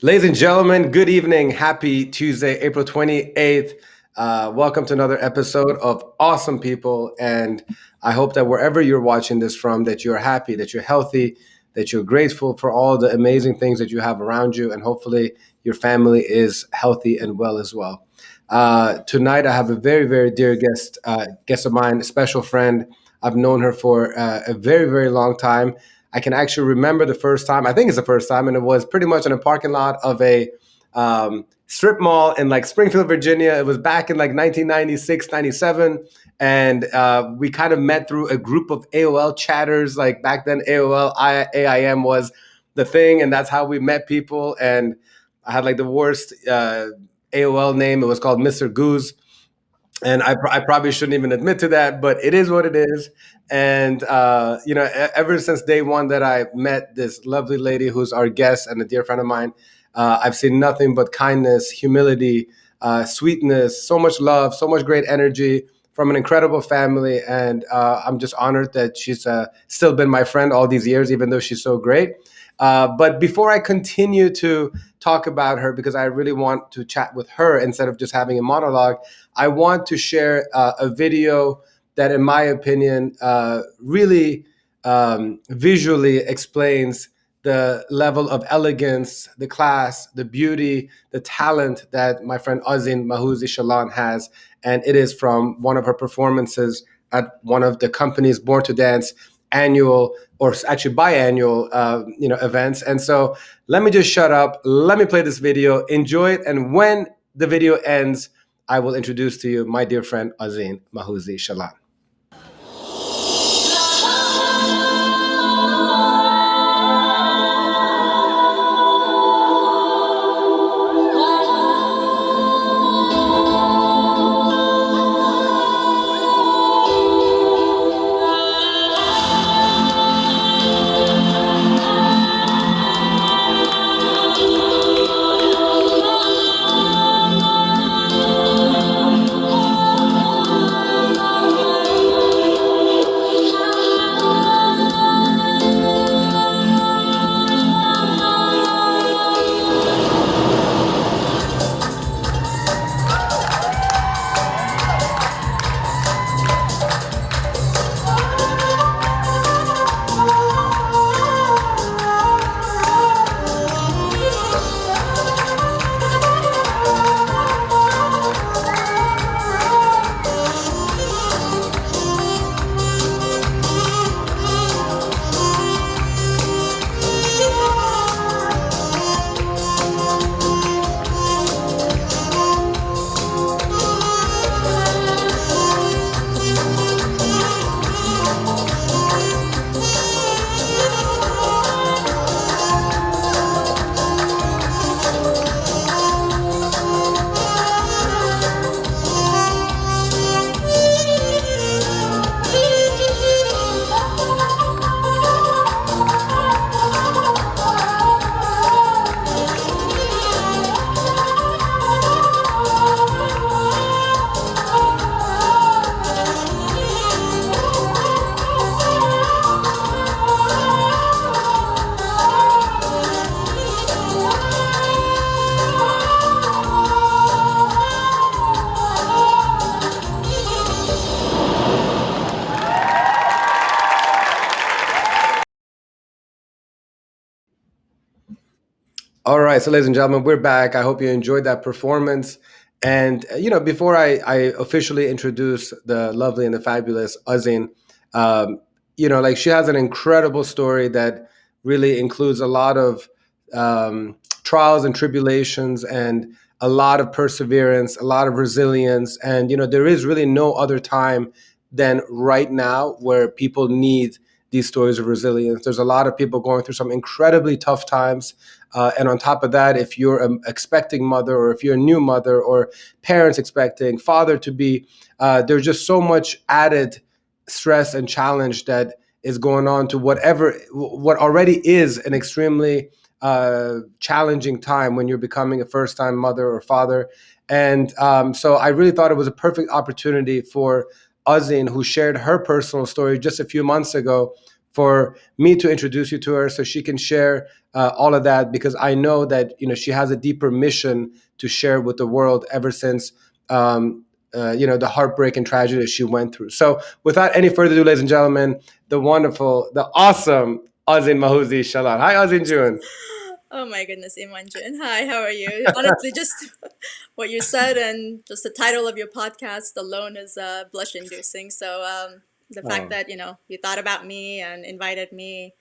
Ladies and gentlemen, good evening. Happy Tuesday, April 28th. Welcome to another episode of Awesome People. And I hope that wherever you're watching this from, that you're happy, that you're healthy, that you're grateful for all the amazing things that you have around you. And hopefully your family is healthy and well as well. Tonight, I have a very, very dear guest of mine, a special friend. I've known her for a very, very long time. I can actually remember the first time. I think it's the first time, and it was pretty much in a parking lot of a strip mall in like Springfield, Virginia. It was back in like 1996, 97. And we kind of met through a group of AOL chatters. Like back then, AIM was the thing, and that's how we met people. And I had like the worst AOL name. It was called Mr. Goose. And I probably shouldn't even admit to that, but it is what it is. And ever since day one that I met this lovely lady who's our guest and a dear friend of mine, I've seen nothing but kindness, humility, sweetness, so much love, so much great energy from an incredible family. And I'm just honored that she's still been my friend all these years, even though she's so great. But before I continue to talk about her, because I really want to chat with her instead of just having a monologue, I want to share a video that, in my opinion, really visually explains the level of elegance, the class, the beauty, the talent that my friend Azin Mahoozi Shalan has. And it is from one of her performances at one of the company's Born to Dance annual or actually biannual events. And so let me just shut up. Let me play this video. Enjoy it. And when the video ends, I will introduce to you my dear friend Azin Mahoozi Shalan. All right, so ladies and gentlemen, we're back. I hope you enjoyed that performance. And before I officially introduce the lovely and the fabulous Azin, like she has an incredible story that really includes a lot of trials and tribulations and a lot of perseverance, a lot of resilience. And there is really no other time than right now where people need these stories of resilience. There's a lot of people going through some incredibly tough times. And on top of that, if you're an expecting mother or if you're a new mother or parents expecting, father to be, there's just so much added stress and challenge that is going on to what already is an extremely challenging time when you're becoming a first-time mother or father. And so I really thought it was a perfect opportunity for Azin, who shared her personal story just a few months ago, for me to introduce you to her so she can share all of that, because I know that she has a deeper mission to share with the world ever since the heartbreak and tragedy that she went through. So without any further ado, ladies and gentlemen, the wonderful, the awesome Azin Mahoozi Shalan. Hi, Azin June. Oh my goodness, Iman. Hi, how are you? Honestly, just what you said and just the title of your podcast alone is blush-inducing. So the fact Oh, that you thought about me and invited me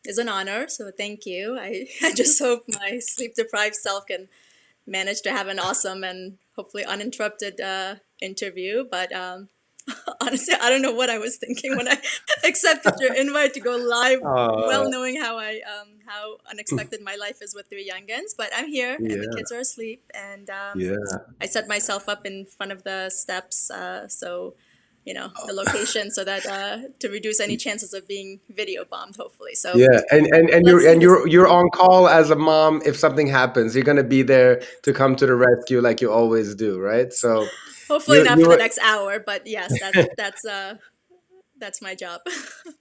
is an honor. So thank you. I just hope my sleep-deprived self can manage to have an awesome and hopefully uninterrupted interview. But honestly, I don't know what I was thinking when I accepted your invite to go live, well oh, knowing how unexpected my life is with three youngins. But I'm here, and the yeah, kids are asleep, and yeah. I set myself up in front of the steps, so the location, so that to reduce any chances of being video bombed, hopefully. So Yeah, and let's you're do and this. you're on call as a mom if something happens. You're gonna be there to come to the rescue like you always do, right? So Hopefully you not for the you next hour, but yes, that's my job.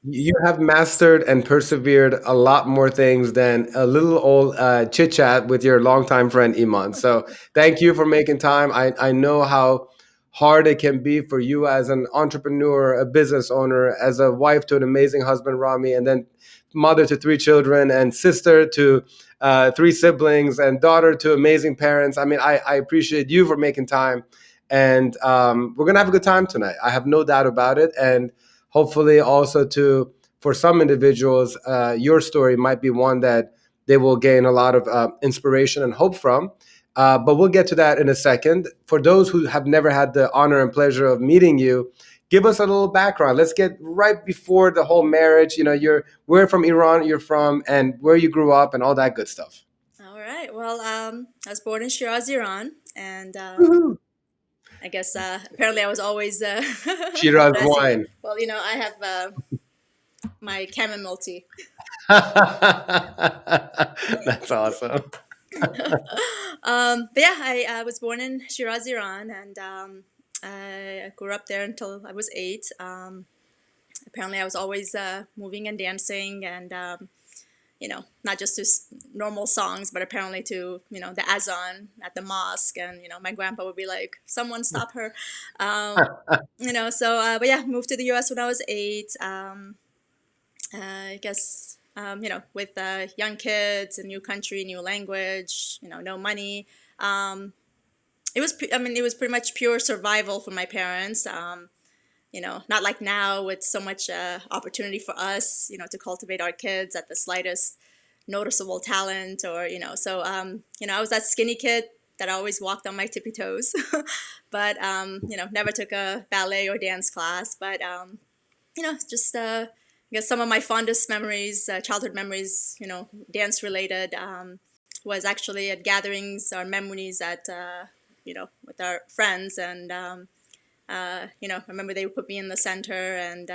you have mastered and persevered a lot more things than a little old chit chat with your longtime friend Iman. So thank you for making time. I know how hard it can be for you as an entrepreneur, a business owner, as a wife to an amazing husband, Rami, and then mother to three children, and sister to three siblings, and daughter to amazing parents. I mean, I appreciate you for making time. And we're going to have a good time tonight. I have no doubt about it. And hopefully also to for some individuals your story might be one that they will gain a lot of inspiration and hope from, but we'll get to that in a second. For those who have never had the honor and pleasure of meeting you, give us a little background. Let's get right before the whole marriage. You're where from Iran you're from, and where you grew up, and all that good stuff. All right. Well, I was born in Shiraz, Iran, and Woohoo. I guess apparently I was always how Shiraz do I say? wine. Well, I have my chamomile tea. That's awesome. But yeah, I was born in Shiraz, Iran, and I grew up there until I was 8. Apparently, I was always moving and dancing, and not just to normal songs, but apparently to the azan at the mosque, and my grandpa would be like, "Someone stop her," So but yeah, moved to the U.S. when I was 8. I guess with young kids, a new country, new language, no money. Um, I mean, it was pretty much pure survival for my parents. Not like now with so much opportunity for us, to cultivate our kids at the slightest noticeable talent, or I was that skinny kid that always walked on my tippy toes, but never took a ballet or dance class. But just I guess some of my fondest memories, childhood memories, dance related, was actually at gatherings or memories at with our friends, and I remember they would put me in the center, and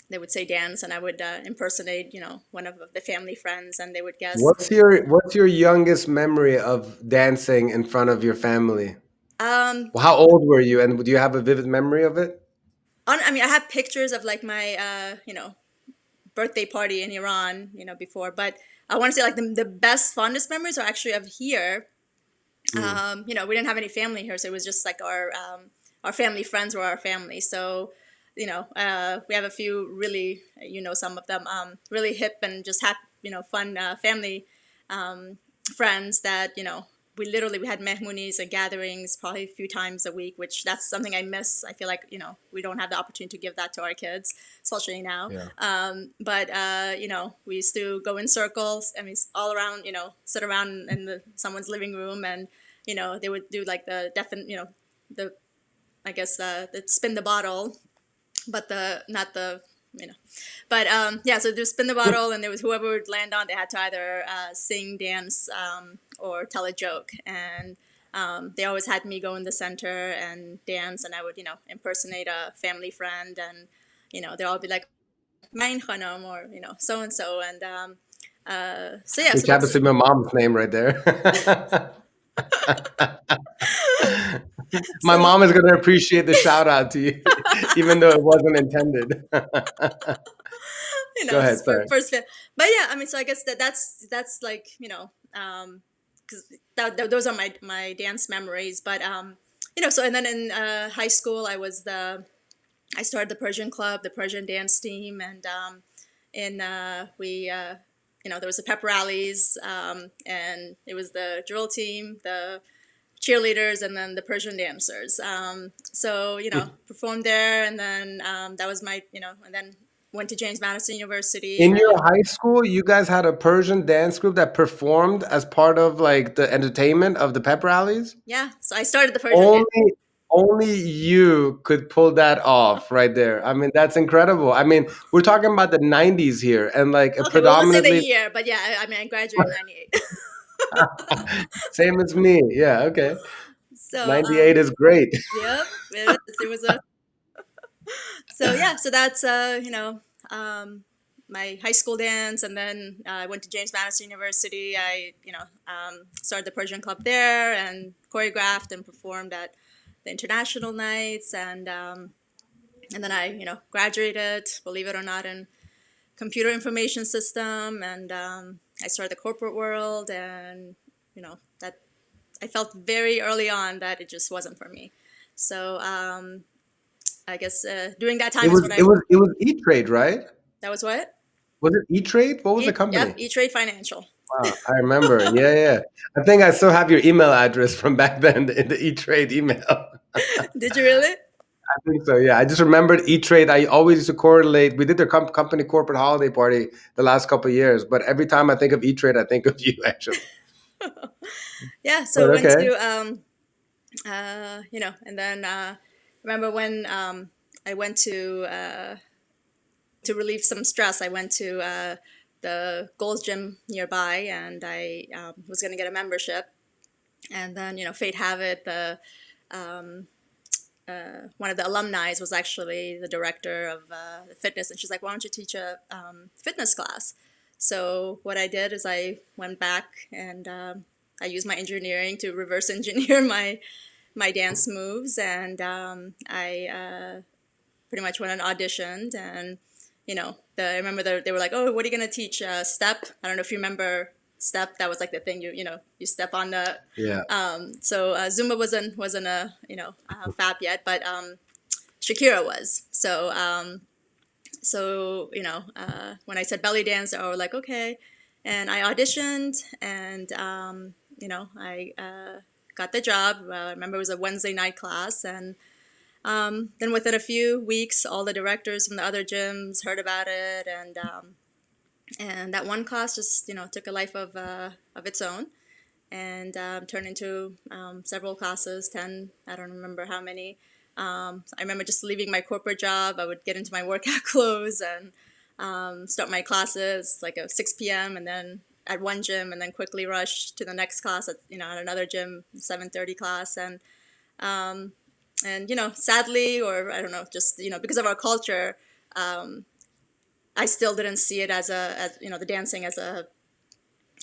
they would say dance, and I would impersonate one of the family friends, and they would guess. What's your youngest memory of dancing in front of your family? Um, Well, how old were you, and do you have a vivid memory of it? I mean, I have pictures of like my birthday party in Iran, before, but I want to say like the best fondest memories are actually of here. Mm. We didn't have any family here, so it was just like our family friends were our family. So we have a few really, some of them really hip and just fun family friends that we had mehmunis and gatherings probably a few times a week, which that's something I miss. I feel like we don't have the opportunity to give that to our kids, especially now. Yeah. But we used to go in circles. I mean, all around, sit around in someone's living room, and they would do like the the I guess the spin the bottle, but the not the you know but yeah, so they spin the bottle, and there was whoever would land on, they had to either sing, dance, or tell a joke, and they always had me go in the center and dance, and I would impersonate a family friend, and they'd all be like mein khanam, or so and so, and so yeah, Which so happens that's to be my mom's name right there. My so mom is going to appreciate the shout out to you, even though it wasn't intended. Go ahead. just for Sorry. first fit. But yeah, I mean, so I guess that's like, because those are my dance memories. But so and then in high school, I started the Persian club, the Persian dance team, and in we there was the pep rallies, and it was the drill team, the cheerleaders, and then the Persian dancers. So performed there, and then that was my and then went to James Madison University. In your high school, you guys had a Persian dance group that performed as part of like the entertainment of the pep rallies? Yeah, so I started the Persian dance. Only only you could pull that off right there. I mean, that's incredible. I mean, we're talking about the 90s here and like a Okay, well, let's say the predominantly year, but yeah, I mean, I graduated in '98. same as me. Yeah, okay. So 98 is great. yep, it is. It was a so yeah, so that's my high school dance, and then I went to James Madison University. I started the Persian club there and choreographed and performed at the international nights, and then I graduated, believe it or not, in computer information system, and I started the corporate world, and that I felt very early on that it just wasn't for me. So I guess during that It time is was when it I was it was E-Trade, right? that was what Was it E-Trade? What was the Yep, company? E Trade Financial. Wow, I remember. Yeah, yeah. I think I still have your email address from back then in the E-Trade email. Did you really? I think so. Yeah, I just remembered E-Trade. I always used to correlate. We did their company corporate holiday party the last couple of years, but every time I think of E-Trade, I think of you actually. Yeah. So But went okay. to and then remember when I went to relieve some stress. I went to the Gold's Gym nearby, and I was going to get a membership. And then, fate have it, the one of the alumni was actually the director of fitness, and she's like, "Why don't you teach a fitness class?" So what I did is I went back and I used my engineering to reverse engineer my dance moves, and I pretty much went and auditioned, and I remember they were like, "Oh, what are you gonna teach? Step?" I don't know if you remember step. That was like the thing you step on the. Yeah. So Zumba wasn't a fab yet, but Shakira was. So when I said belly dance, they were like, okay, and I auditioned, and I got the job. I remember it was a Wednesday night class, and then within a few weeks, all the directors from the other gyms heard about it, and that one class just took a life of its own, and turned into several classes, 10, I don't remember how many. I remember just leaving my corporate job. I would get into my workout clothes and start my classes like at 6 p.m. and then at one gym, and then quickly rush to the next class at another gym, 7:30 class, and sadly, or I don't know, just because of our culture, I still didn't see it as the dancing as a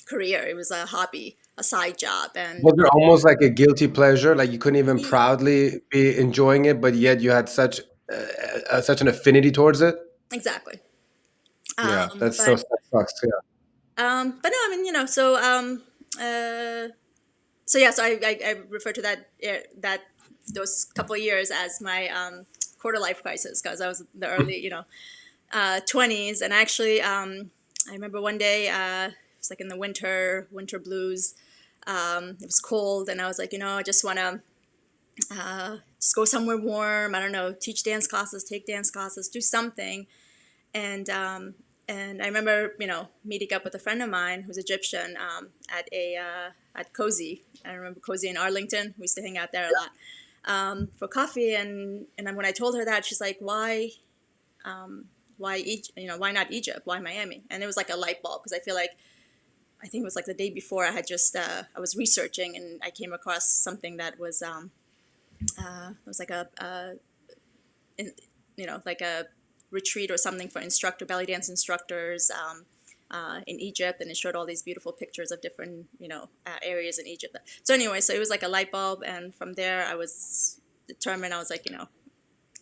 career. It was a hobby, a side job, and Was there almost like a guilty pleasure? Like you couldn't even proudly be enjoying it, but yet you had such an affinity towards it? exactly. Yeah, But that sucks. Yeah. but no, I mean uh, so yeah, so I refer to that those couple of years as my quarter life crisis, because I was in the early 20s, and actually I remember one day it was like in the winter blues. It was cold, and I was like, I just want to just go somewhere warm. I don't know, teach dance classes, take dance classes, do something. And I remember, meeting up with a friend of mine who's Egyptian at Cozy. I remember Cozy in Arlington. We used to hang out there a lot for coffee. And then when I told her that, she's like, why not Egypt? Why Miami? And it was like a light bulb, because I think it was like the day before I had just I was researching, and I came across something that was it was like like a retreat or something for belly dance instructors in Egypt, and it showed all these beautiful pictures of different areas in Egypt. So anyway, so it was like a light bulb, and from there I was determined. I was like,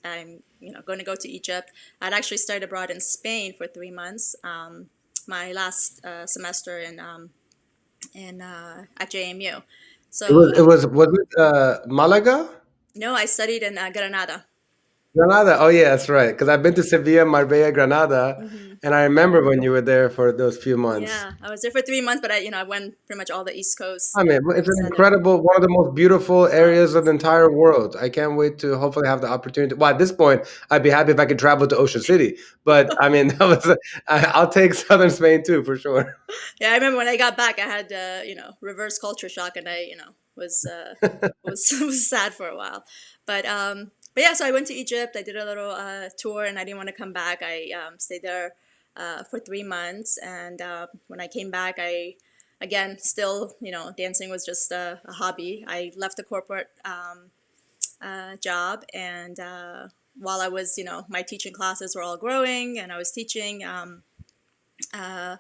I'm going to go to Egypt. I'd actually studied abroad in Spain for 3 months. My last semester in at JMU. So Was it Malaga? no, I studied in Granada. Granada. Oh yeah, that's right. Because I've been to Sevilla, Marbella, Granada, Hmm. and I remember when you were there for those few months. Yeah, I was there for 3 months, but I went pretty much all the East Coast I mean, it's and an Southern. incredible, one of the most beautiful Oh, areas of the entire world. I can't wait to hopefully have the opportunity. Well, at this point, I'd be happy if I could travel to Ocean City. But I mean, I'll take southern Spain too for sure. yeah, I remember when I got back, I had reverse culture shock, and I was was sad for a while, but yeah, so I went to Egypt. I did a little tour, and I didn't want to come back. I stayed there for 3 months, and when I came back, I again still dancing was just a hobby. I left the corporate job, and while I was my teaching classes were all growing, and I was teaching. Uh,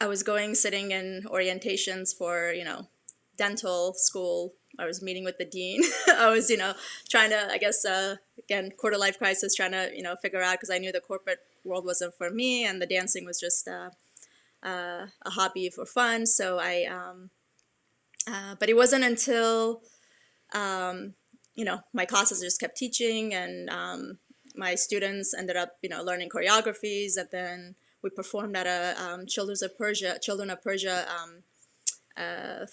I was going sitting in orientations for dental school. I was meeting with the dean. I was trying to, I guess, again, quarter life crisis, trying to figure out, because I knew the corporate world wasn't for me, and the dancing was just a hobby for fun. So but it wasn't until my classes just kept teaching, and my students ended up learning choreographies, and then we performed at a Children of Persia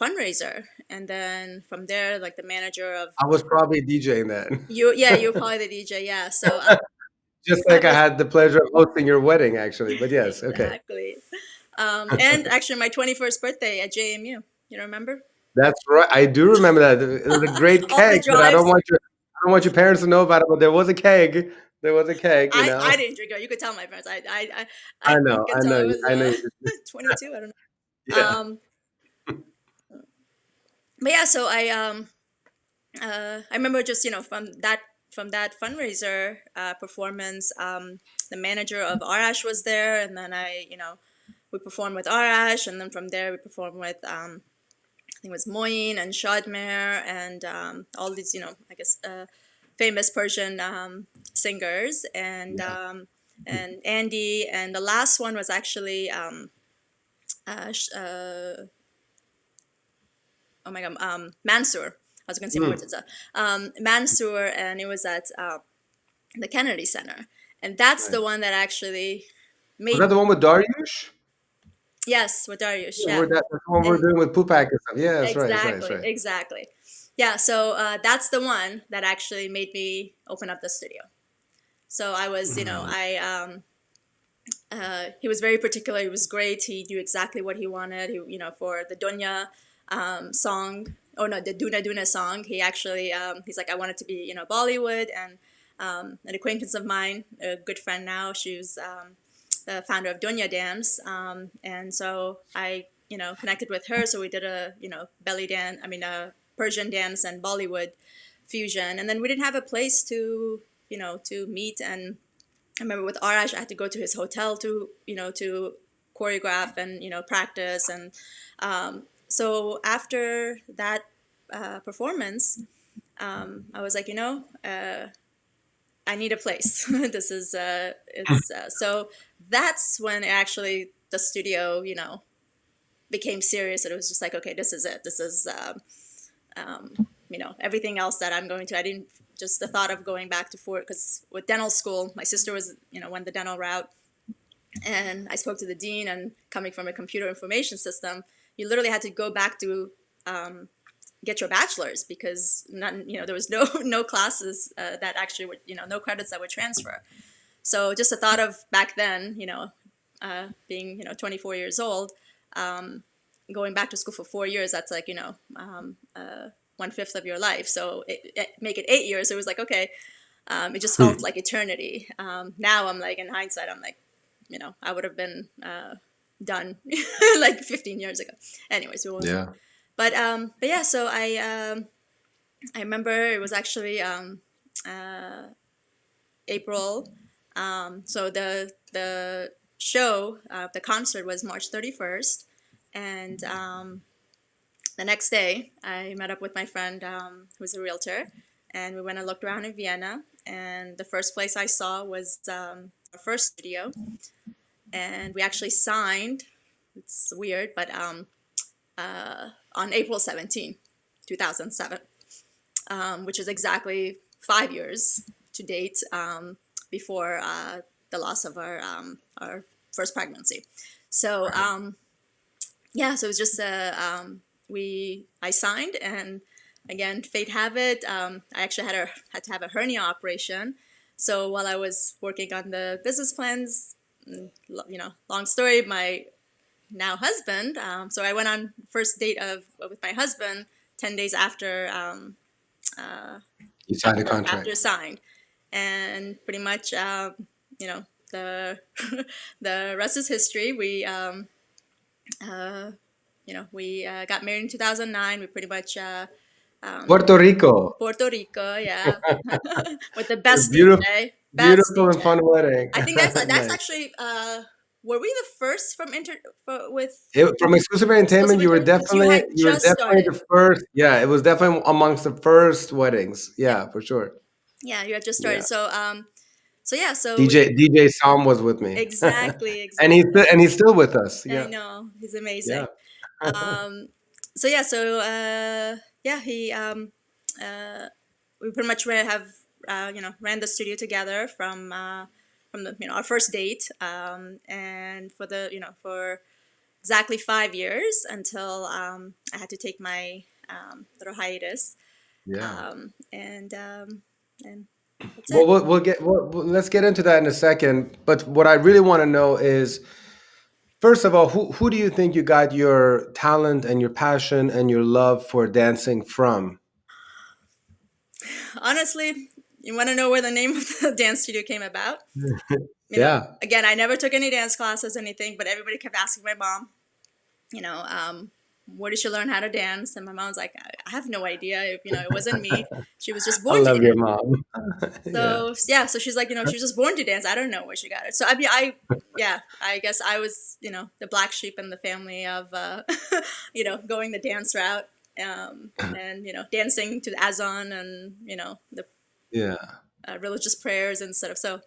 fundraiser, and then from there, like the manager of I was probably DJing that, you're probably the DJ, yeah. So just I like I was had the pleasure of hosting your wedding, actually. But yes, okay. exactly, and actually my 21st birthday at JMU. You remember That's right. I do remember that. It was a great all the keg, but drives? I don't want your parents to know about it. But there was a keg. There was a keg, you I know. didn't drink it. You could tell my parents. I I know, can I tell know, I was I know. You did. 22. I don't know. Yeah, But yeah, so I remember just from that fundraiser performance, the manager of Arash was there, and then we performed with Arash, and then from there we performed with I think it was Moin and Shadmer and all these I guess famous Persian singers, yeah. and Andy, and the last one was actually oh my god, Mansoor. I was going to say more Mm, words. It's Mansoor, and it was at the Kennedy Center, and that's the nice. one that actually Was that made the one with Dariush? yes with Dariush, Yeah, yeah, that's the one we're and doing with Pupak and stuff. Yeah, that's right. That's right. That's exactly, right. exactly, yeah. So that's the one that actually made me open up the studio. So I was, Mm, he was very particular. He was great. He knew exactly what he wanted. He, for the Dunya song, oh no, the Duna Duna song. He actually, he's like, I want it to be, Bollywood. And an acquaintance of mine, a good friend now, she was the founder of Dunya Dance, and so I, connected with her. So we did a, belly dance. I mean, a Persian dance and Bollywood fusion. And then we didn't have a place to, to meet. And I remember with Arash, I had to go to his hotel to to choreograph and practice. And so after that performance, I was like, I need a place. This is it's so that's when actually the studio became serious, and it was just like, okay, this is it. This is everything else that I'm going to. I didn't just the thought of going back to Fort, because with dental school, my sister was went the dental route, and I spoke to the dean, and coming from a computer information system, you literally had to go back to get your bachelor's, because none, there was no no classes that actually would no credits that would transfer. So just the thought of back then, being 24 years old, going back to school for 4 years, that's like 1/5 of your life. So make it 8 years. It was like, okay, it just felt mm. like eternity. Now I'm like, in hindsight, I'm like, I would have been done like 15 years ago. Anyways, we won't. Yeah. But yeah, so I remember it was actually April. So the show, the concert was March 31st, and the next day I met up with my friend who's a realtor. and we went and looked around in Vienna. And the first place I saw was our first studio, and we actually signed. It's weird, but on April 17, 2007, which is exactly 5 years to date before the loss of our first pregnancy. So Right. yeah, so it was just I signed, and again, fate have it. I actually had to have a hernia operation. So while I was working on the business plans, long story, my now husband. So I went on first date of with my husband 10 days You signed a after contract. signed, and pretty much you know the the rest is history. We got married in 2009. We pretty much Puerto Rico. Puerto Rico, yeah, with the A best beautiful, best beautiful and DJ. fun wedding. I think that's Nice. actually. Were we the first from with From exclusive entertainment, exclusive entertainment? Because you were just definitely started. the first. Yeah, it was definitely amongst the first weddings. Yeah, Yeah, for sure. yeah, you had just started. Yeah. So yeah, so DJ Sam was with me, exactly, and he's still with us. I Yeah, know he's yeah, amazing. Um, so yeah, so yeah, he we pretty much ran the studio together from the our first date, and for the for exactly 5 years until I had to take my little hiatus, yeah. and that's Well, it. let's get into that in a second. But what I really want to know is, first of all, who do you think you got your talent and your passion and your love for dancing from? Honestly, you want to know where the name of the dance studio came about? Yeah, Again, I never took any dance classes or anything, but everybody kept asking my mom, you know, where did she learn how to dance? And my mom's like, I have no idea. It wasn't me. She was just I born to love your dance. mom. Yeah. So yeah, so she's like, she was just born to dance. I don't know where she got it. So I mean, yeah, I guess I was, the black sheep in the family of, going the dance route, and dancing to the Azan and the Yeah. religious prayers and stuff. So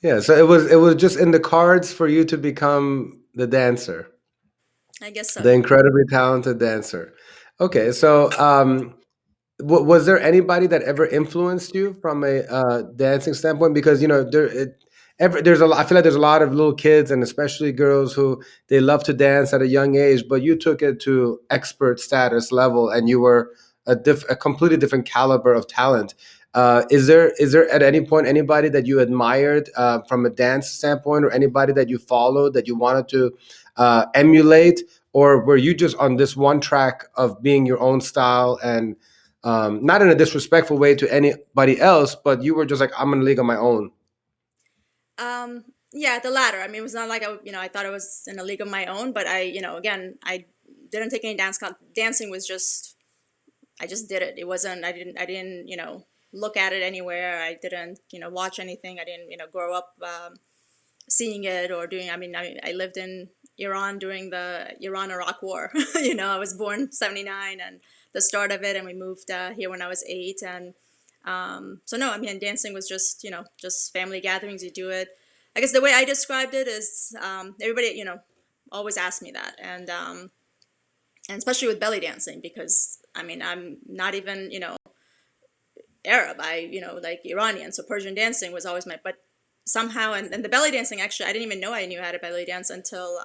Yeah, so it was just in the cards for you to become the dancer, I guess so. the incredibly talented dancer. Okay, so was there anybody that ever influenced you from a dancing standpoint? Because there's I feel like there's a lot of little kids and especially girls who they love to dance at a young age, but you took it to expert status level, and you were a completely different caliber of talent. Is there at any point anybody that you admired from a dance standpoint, or anybody that you followed that you wanted to emulate, or were you just on this one track of being your own style and not in a disrespectful way to anybody else, but you were just like, I'm in a league of my own. Yeah, the latter. I mean, it was not like I thought I was in a league of my own, but again, I didn't take any dance class. Dancing was just, I just did it. It wasn't, I didn't, look at it anywhere. I didn't, watch anything. I didn't, grow up seeing it or doing. I lived in Iran during the Iran-Iraq War. I was born '79 and the start of it, and we moved here when I was 8. And so no, I mean, dancing was just just family gatherings. You do it. I guess the way I described it is everybody always asks me that, and especially with belly dancing because I mean I'm not even Arab. I like Iranian, so Persian dancing was always my but somehow and the belly dancing actually I didn't even know I knew how to belly dance until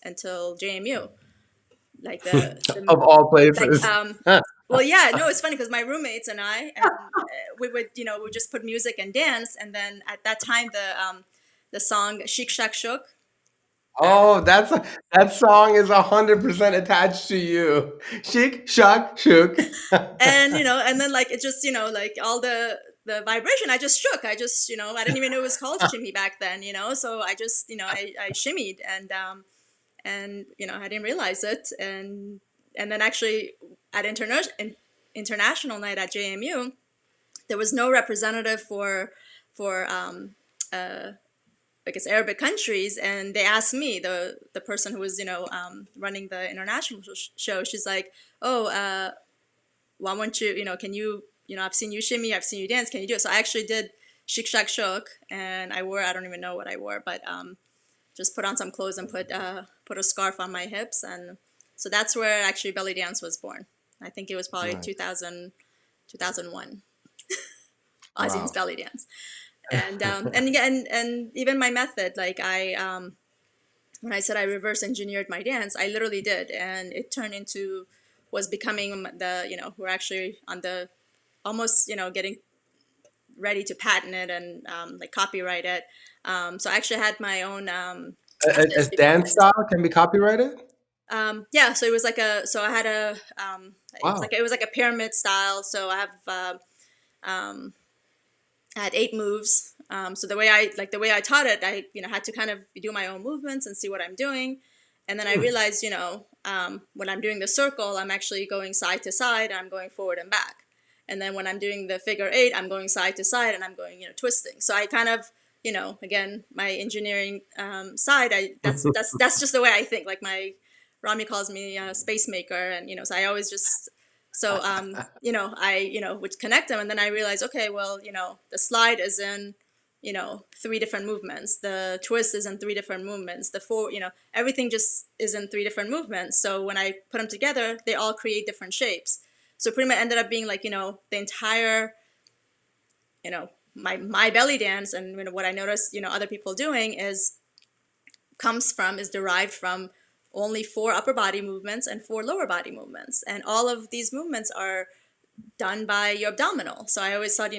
JMU, like the Of all like places. well yeah, no, it's funny because my roommates and I and we would we would just put music and dance, and then at that time the song Chic Shack Shook. Oh, that song is 100% attached to you. Chic, shock, shook. And and then like it just like all the vibration, I just shook. I just I didn't even know it was called shimmy back then, so I just I shimmied, and I didn't realize it, and then actually at international night at JMU there was no representative for I guess Arabic countries, and they asked me, the person who was running the international show. She's like, "Oh, why won't you, can you, I've seen you shimmy, I've seen you dance, can you do it? So I actually did Shik Shak Shook, and I wore, I don't even know what I wore, but just put on some clothes and put a scarf on my hips, and so that's where actually belly dance was born. I think it was probably Nice. 2001, Azin's Wow. belly dance. And again, and even my method, like when I said I reverse engineered my dance, I literally did, and it turned into was becoming the, we're actually on the almost, getting ready to patent it and like copyright it. So I actually had my own A method before dance this. style can be copyrighted? Yeah, so it was like so I had Wow. it was like a pyramid style. So I have I had 8 moves. So the way I taught it, I had to kind of do my own movements and see what I'm doing, and then I Hmm. realized, when I'm doing the circle, I'm actually going side to side, and I'm going forward and back, and then when I'm doing the figure eight, I'm going side to side, and I'm going twisting. So I kind of again, my engineering side, I that's just the way I think. Like my Rami calls me a space maker, and so I always just so I would connect them, and then I realized, okay, well, the slide is in 3 different movements. The twist is in 3 different movements. The four, everything just is in 3 different movements. So when I put them together, they all create different shapes. So pretty much ended up being like the entire my belly dance, and what I noticed other people doing is derived from only 4 upper body movements and 4 lower body movements, and all of these movements are done by your abdominal. So I always thought,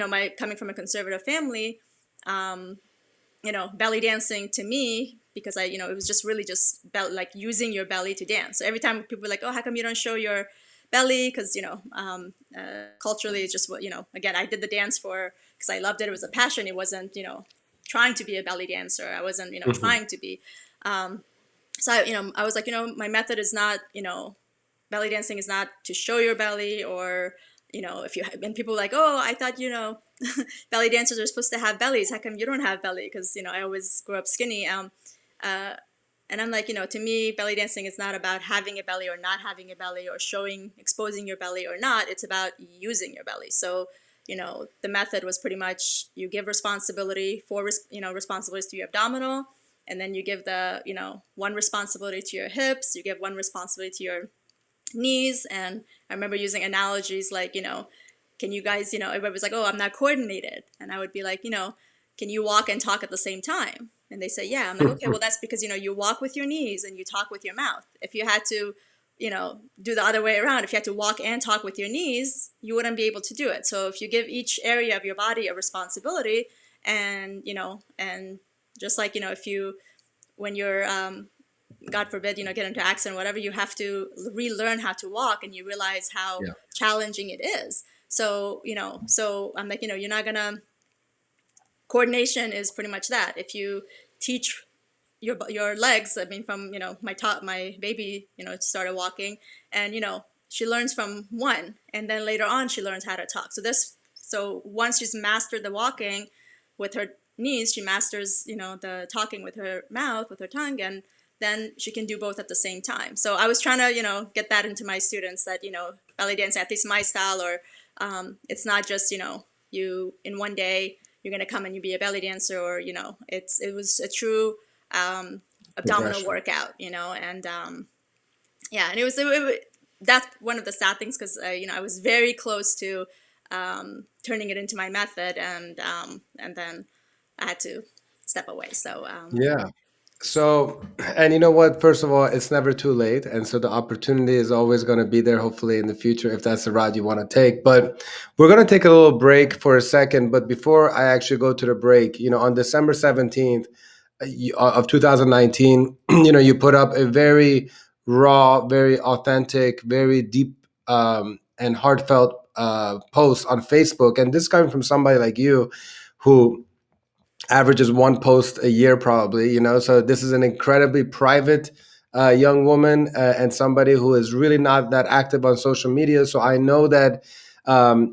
my coming from a conservative family, belly dancing to me, because it was just really just like using your belly to dance. So every time people were like, oh, how come you don't show your belly? Because culturally, it's just what again, I did the dance for because I loved it. It was a passion. It wasn't trying to be a belly dancer. I wasn't Hmm. trying to be. So I was like, my method is not belly dancing is not to show your belly, or if you and people were like, oh, I thought belly dancers are supposed to have bellies, how come you don't have belly? Because I always grew up skinny. Uh, and I'm like, to me, belly dancing is not about having a belly or not having a belly, or exposing your belly or not. It's about using your belly. So the method was pretty much you give responsibility for responsibilities to your abdominal, and then you give the one responsibility to your hips, you give one responsibility to your knees. And I remember using analogies like, can you guys, everybody was like, oh, I'm not coordinated. And I would be like, can you walk and talk at the same time? And they say, yeah. I'm like, okay, well, that's because, you walk with your knees and you talk with your mouth. If you had to, do the other way around, if you had to walk and talk with your knees, you wouldn't be able to do it. So if you give each area of your body a responsibility, and, and just like, if you, when you're God forbid, get into accident, whatever, you have to relearn how to walk, and you realize how Yeah. challenging it is. So, so I'm like, you're not gonna, coordination is pretty much that. If you teach your legs, I mean, from, my baby, started walking, and, she learns from one, and then later on she learns how to talk. So once she's mastered the walking with her knees, she masters, the talking with her mouth, with her tongue, and then she can do both at the same time. So I was trying to, get that into my students, that, belly dance, at least my style, or it's not just, you in one day you're gonna come and you be a belly dancer, or it was a true abdominal Progression. workout, and yeah, and that's one of the sad things, because I was very close to turning it into my method, and then I had to step away. So Yeah. So, and you know what? First of all, it's never too late. And so the opportunity is always going to be there, hopefully, in the future, if that's the route you want to take. But we're going to take a little break for a second. But before I actually go to the break, on December 17th of 2019, you put up a very raw, very authentic, very deep and heartfelt post on Facebook. And this coming from somebody like you who averages one post a year probably, so this is an incredibly private young woman, and somebody who is really not that active on social media. So I know that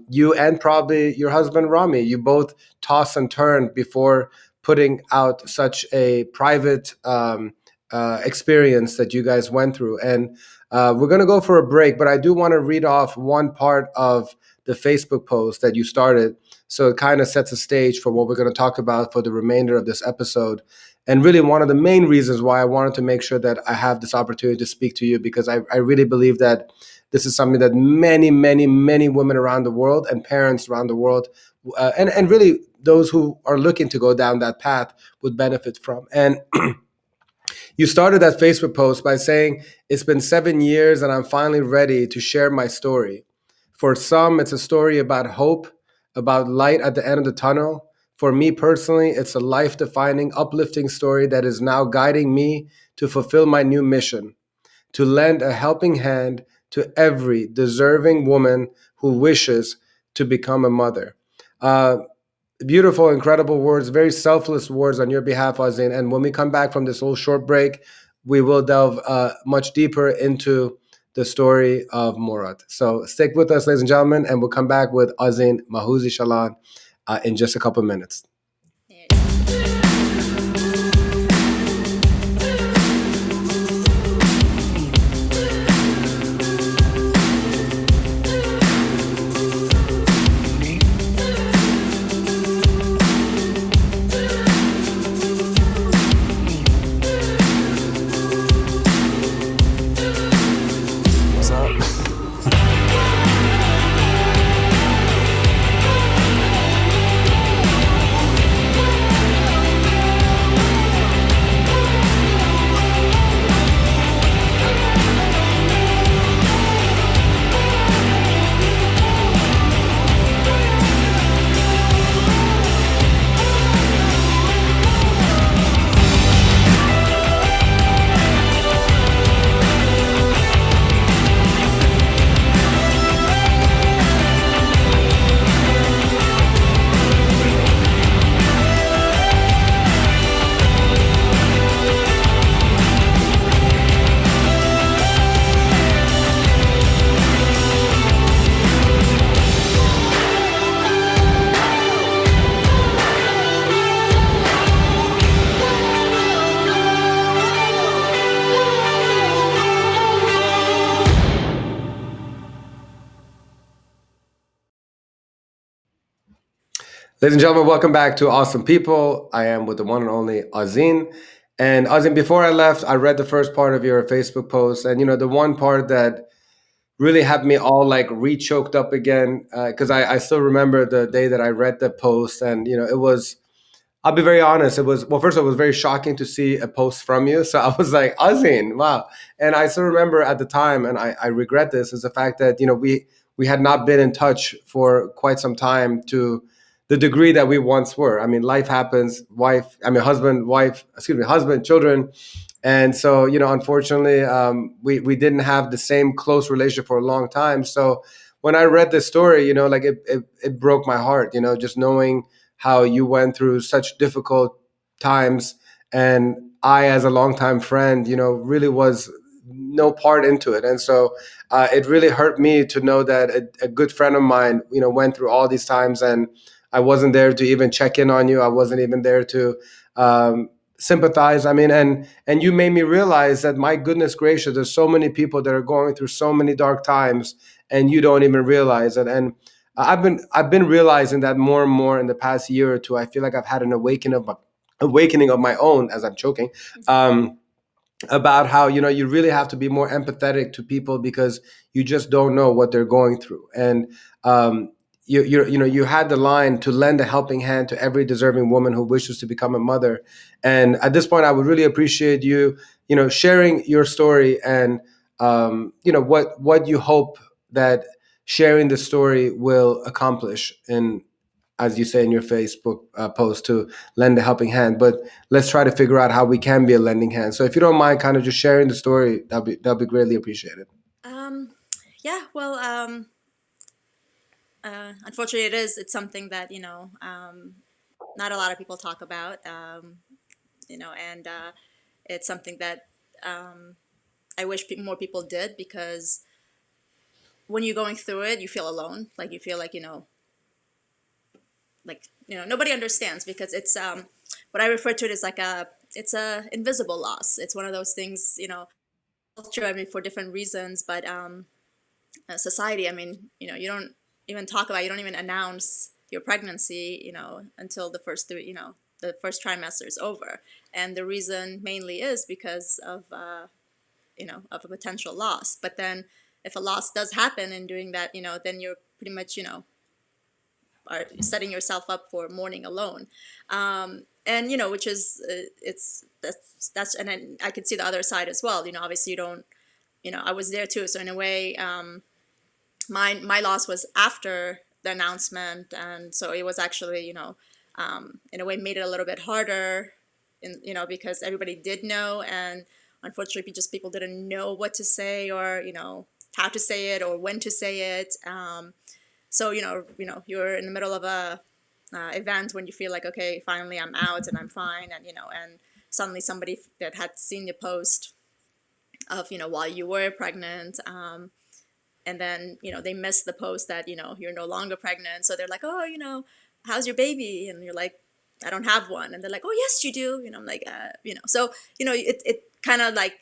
you and probably your husband Rami, you both toss and turn before putting out such a private experience that you guys went through. And we're going to go for a break, but I do want to read off one part of the Facebook post that you started. So it kind of sets a stage for what we're going to talk about for the remainder of this episode. And really, one of the main reasons why I wanted to make sure that I have this opportunity to speak to you, because I really believe that this is something that many, many, many women around the world and parents around the world, and really those who are looking to go down that path would benefit from. And you started that Facebook post by saying, "It's been 7 years and I'm finally ready to share my story. For some, it's a story about hope, about light at the end of the tunnel. For me personally, it's a life defining, uplifting story that is now guiding me to fulfill my new mission, to lend a helping hand to every deserving woman who wishes to become a mother." Uh, Beautiful, incredible words, very selfless words on your behalf, Azin. And when we come back from this little short break, we will delve much deeper into the story of Murad. So stick with us, ladies and gentlemen, and we'll come back with Azin Mahoozi Shalan in just a couple of minutes. Yes. What's up? Ladies and gentlemen, welcome back to Awesome People. I am with the one and only Azin. And Azin, before I left, I read the first part of your Facebook post. And, the one part that really had me all like re-choked up again, because I still remember the day that I read the post. And, it was, I'll be very honest. It was, well, first of all, it was very shocking to see a post from you. So I was like, Azin, wow. And I still remember at the time, and I regret this, is the fact that, we had not been in touch for quite some time to the degree that we once were. I mean, life happens, husband, wife, excuse me, husband, children. And so, unfortunately, we didn't have the same close relationship for a long time. So when I read this story, like it broke my heart, just knowing how you went through such difficult times. And I, as a longtime friend, really was no part into it. And so it really hurt me to know that a good friend of mine, went through all these times, and I wasn't there to even check in on you. I wasn't even there to sympathize. I mean, and you made me realize that, my goodness gracious, there's so many people that are going through so many dark times, and you don't even realize it. And I've been realizing that more and more in the past year or two. I feel like I've had an awakening of my own, as I'm choking. Um, about how, you really have to be more empathetic to people, because you just don't know what they're going through. And you had the line, to lend a helping hand to every deserving woman who wishes to become a mother. And at this point, I would really appreciate you, sharing your story, and what you hope that sharing the story will accomplish, in, as you say in your Facebook post, to lend a helping hand. But let's try to figure out how we can be a lending hand. So if you don't mind kind of just sharing the story, that'll be greatly appreciated. Um, yeah. Well, unfortunately, it's something that not a lot of people talk about. And it's something that I wish more people did, because when you're going through it, you feel alone. Like you feel like nobody understands, because it's what I refer to it as like it's a invisible loss. It's one of those things, culture, I mean, for different reasons, but society, I mean, you don't even talk about, you don't even announce your pregnancy, until the first three, the first trimester is over. And the reason mainly is because of a potential loss. But then if a loss does happen in doing that, then you're pretty much, are setting yourself up for mourning alone. And, which is, and then I could see the other side as well. Obviously you don't, I was there too. So in a way, my loss was after the announcement, and so it was actually, in a way made it a little bit harder, because everybody did know, and unfortunately just people didn't know what to say, or how to say it or when to say it. So you're in the middle of a event when you feel like, okay, finally I'm out and I'm fine, and suddenly somebody that had seen the post of while you were pregnant, and then they miss the post that you're no longer pregnant, so they're like, oh, how's your baby, and you're like, I don't have one, and they're like, oh yes you do, I'm like, so it kind of like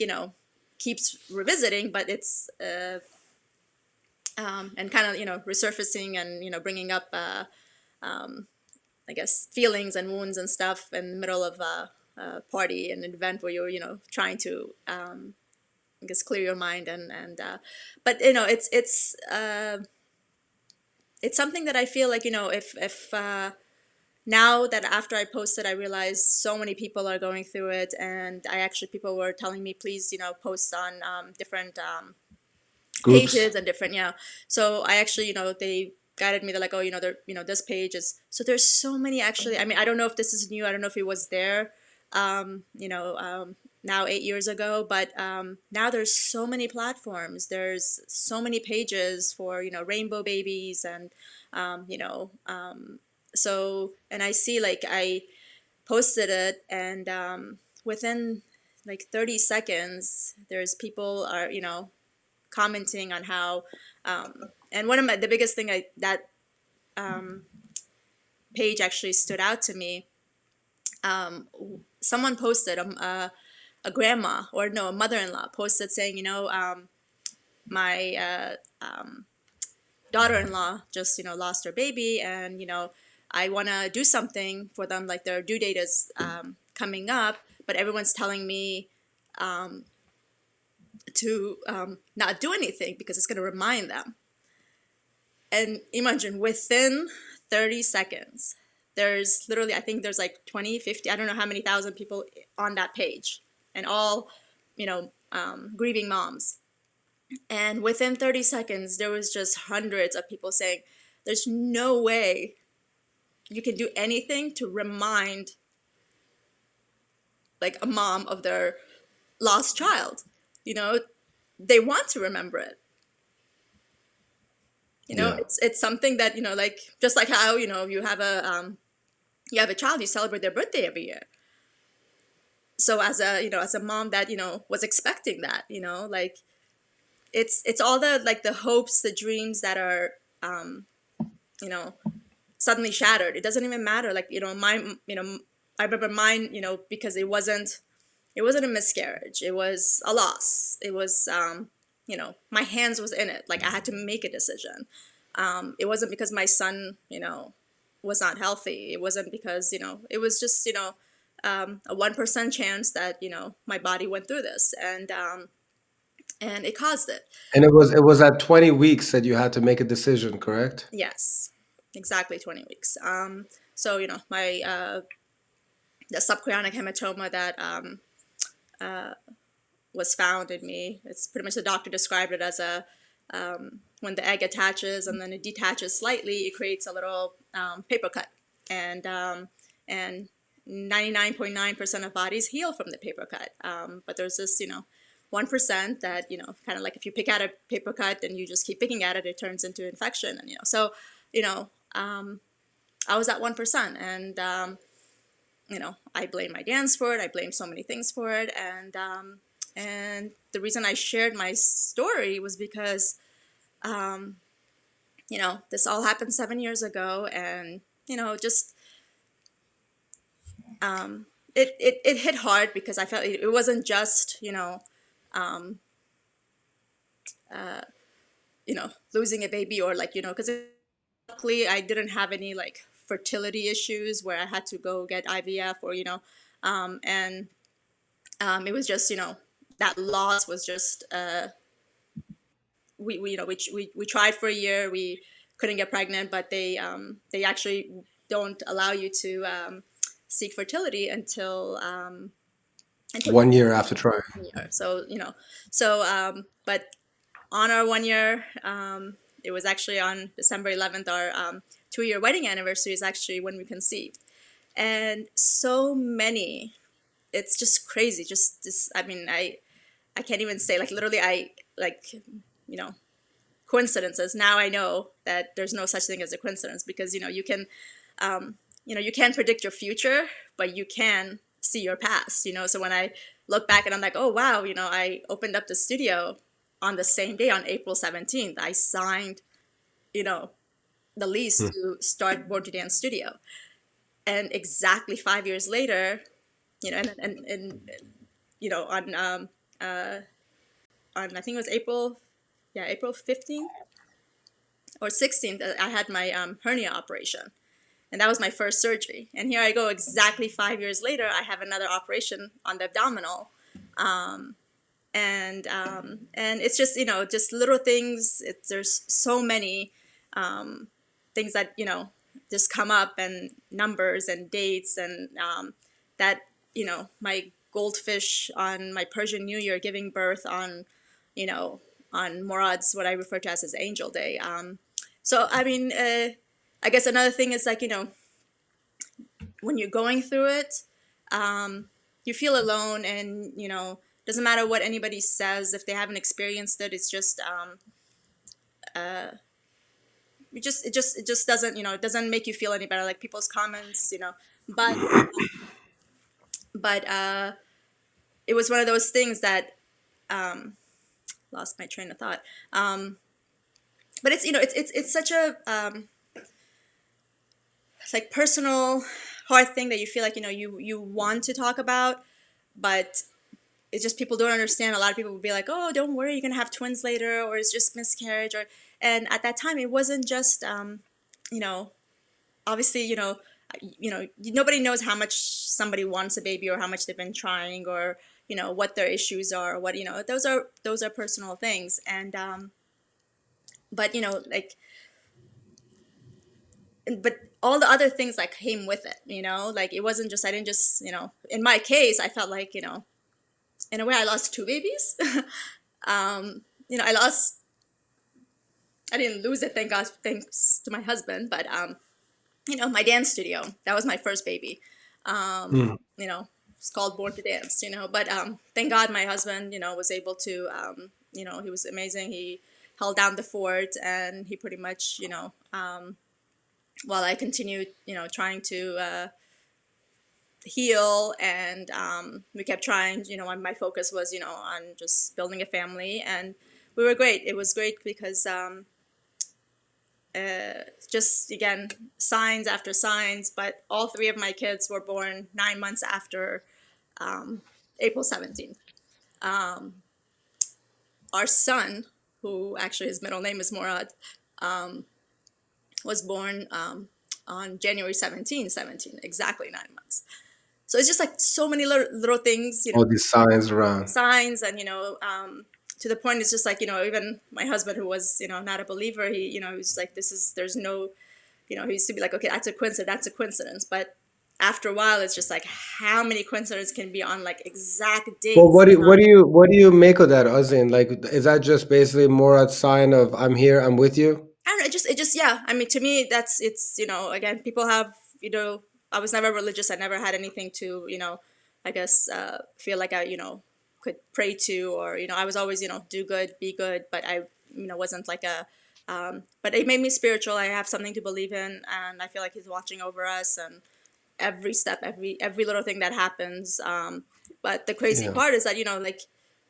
keeps revisiting, but it's and kind of resurfacing, and bringing up I guess feelings and wounds and stuff in the middle of a party and an event where you're trying to I guess clear your mind, and but it's something that I feel like if now that after I posted, I realized so many people are going through it, and people were telling me, please post on different Groups. pages and different, so I actually they guided me. They're like, oh, there this page is, so there's so many, actually. I mean, I don't know if this is new, I don't know if it was there now 8 years ago, but now there's so many platforms, there's so many pages for rainbow babies, and so, and I see, like, I posted it, and within like 30 seconds there's people are commenting on how and one of the biggest thing that page actually stood out to me. Someone posted a grandma, or no, a mother-in-law posted saying, my daughter-in-law just lost her baby, and I want to do something for them, like their due date is coming up, but everyone's telling me to not do anything because it's going to remind them. And imagine, within 30 seconds, there's literally, I think there's like 20, 50, I don't know how many thousand people on that page, and all, grieving moms. And within 30 seconds, there was just hundreds of people saying, there's no way you can do anything to remind, like, a mom of their lost child. They want to remember it. Yeah. It's something that, like, just like how, you have a child, you celebrate their birthday every year. So as a mom that, was expecting that, like, it's all the, like, the hopes, the dreams that are, suddenly shattered. It doesn't even matter. Like, I remember mine, because it wasn't a miscarriage. It was a loss. It was, my hands was in it. Like, I had to make a decision. It wasn't because my son, was not healthy. It wasn't because, it was just, a 1% chance that, my body went through this, and it caused it. And it was at 20 weeks that you had to make a decision, correct? Yes, exactly 20 weeks. So, my, the subchorionic hematoma that, was found in me. It's pretty much, the doctor described it as a when the egg attaches and then it detaches slightly, it creates a little paper cut, and 99.9% of bodies heal from the paper cut. But there's this 1% that kind of like, if you pick at a paper cut and you just keep picking at it, it turns into infection, and so I was at 1%, and I blame my dance for it. I blame so many things for it, and the reason I shared my story was because, this all happened 7 years ago, and just it hit hard because I felt it wasn't just losing a baby, or like because luckily I didn't have any like fertility issues where I had to go get IVF or and it was just that loss was just we tried for a year, we couldn't get pregnant, but they actually don't allow you to seek fertility until 1 year after trying. 1 year. So but on our 1 year, it was actually on December 11th, our 2 year wedding anniversary is actually when we conceived. And so many, it's just crazy. Just this, I mean, I can't even say, like, literally, I like, you know, coincidences. Now I know that there's no such thing as a coincidence, because, you can't predict your future, but you can see your past, So when I look back and I'm like, oh, wow, I opened up the studio on the same day, on April 17th, I signed, the lease to start Born to Dance Studio. And exactly 5 years later, on I think it was April 15th or 16th, I had my hernia operation. And that was my first surgery. And here I go, exactly 5 years later, I have another operation on the abdominal. And it's just just little things. There's so many things that just come up, and numbers and dates, and that my goldfish on my Persian New Year giving birth on on Murad's, what I refer to as his angel day. So I mean, I guess another thing is, like, when you're going through it, you feel alone, and doesn't matter what anybody says if they haven't experienced it. It's just it just doesn't it doesn't make you feel any better, like people's comments, but it was one of those things that lost my train of thought. But it's it's such a it's like personal hard thing that you feel like you want to talk about, but it's just people don't understand. A lot of people would be like, oh, don't worry, you're gonna have twins later, or it's just miscarriage. And at that time, it wasn't just obviously, nobody knows how much somebody wants a baby, or how much they've been trying, or what their issues are, or what those are personal things. And but like, but all the other things that came with it, like, it wasn't just, I didn't just, in my case, I felt like, in a way, I lost two babies. I didn't lose it, thank God, thanks to my husband, but my dance studio, that was my first baby. It's called Born to Dance, but thank God my husband, was able to, he was amazing. He held down the fort, and he pretty much, while I continued, trying to heal, and we kept trying, my focus was, on just building a family, and we were great. It was great because just, again, signs after signs, but all three of my kids were born 9 months after April 17th. Our son, who actually his middle name is Murad, was born on January 17, exactly 9 months. So it's just like so many little things, All these signs around. signs, and to the point, it's just like, even my husband, who was not a believer, he was like, there's no, he used to be like, okay, that's a coincidence, but after a while, it's just like, how many coincidences can be on, like, exact dates? Well, what do you make of that, Azin? Like, is that just basically more a sign of I'm here, I'm with you? I don't know. It just, yeah. I mean, to me, it's, again, people have, I was never religious. I never had anything to, I guess, feel like I, could pray to, or, I was always, do good, be good, but I, wasn't like but it made me spiritual. I have something to believe in, and I feel like he's watching over us, and every step, every little thing that happens. But the crazy part is that, like,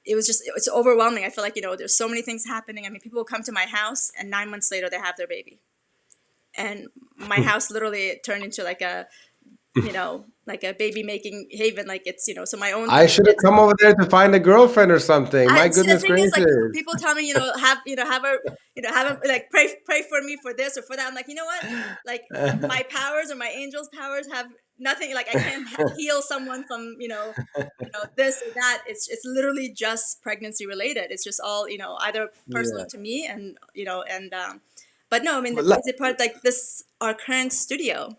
it's overwhelming. I feel like, there's so many things happening. I mean, people will come to my house, and 9 months later they have their baby. And my house literally turned into like like a baby making haven, like it's, so my own I three should have kids. come over there to find a girlfriend or something. I My see. The goodness thing is, like, gracious. people tell me, have a, have a, like, pray for me for this or for that. I'm like, you know what? Like, my powers or my angels' powers have nothing. Like, I can't heal someone from, this or that. It's literally just pregnancy related. It's just all, either personal Yeah. to me and, but no, I mean, the But le- crazy part, like this, our current studio,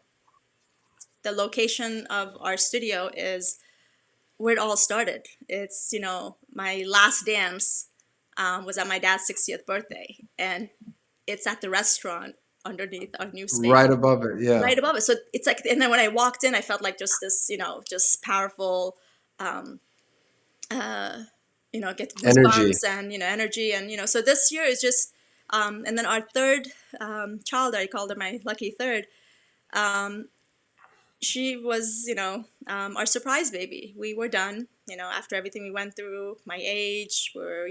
the location of our studio is where it all started. It's, my last dance was at my dad's 60th birthday, and it's at the restaurant underneath our new space, right above it. Yeah. right above it. So it's like, and then when I walked in, I felt like just this, just powerful, get Energy. goosebumps and, energy. And, so this year is just, and then our third child, I called her my lucky third. She was, our surprise baby. We were done, after everything we went through, my age, we're,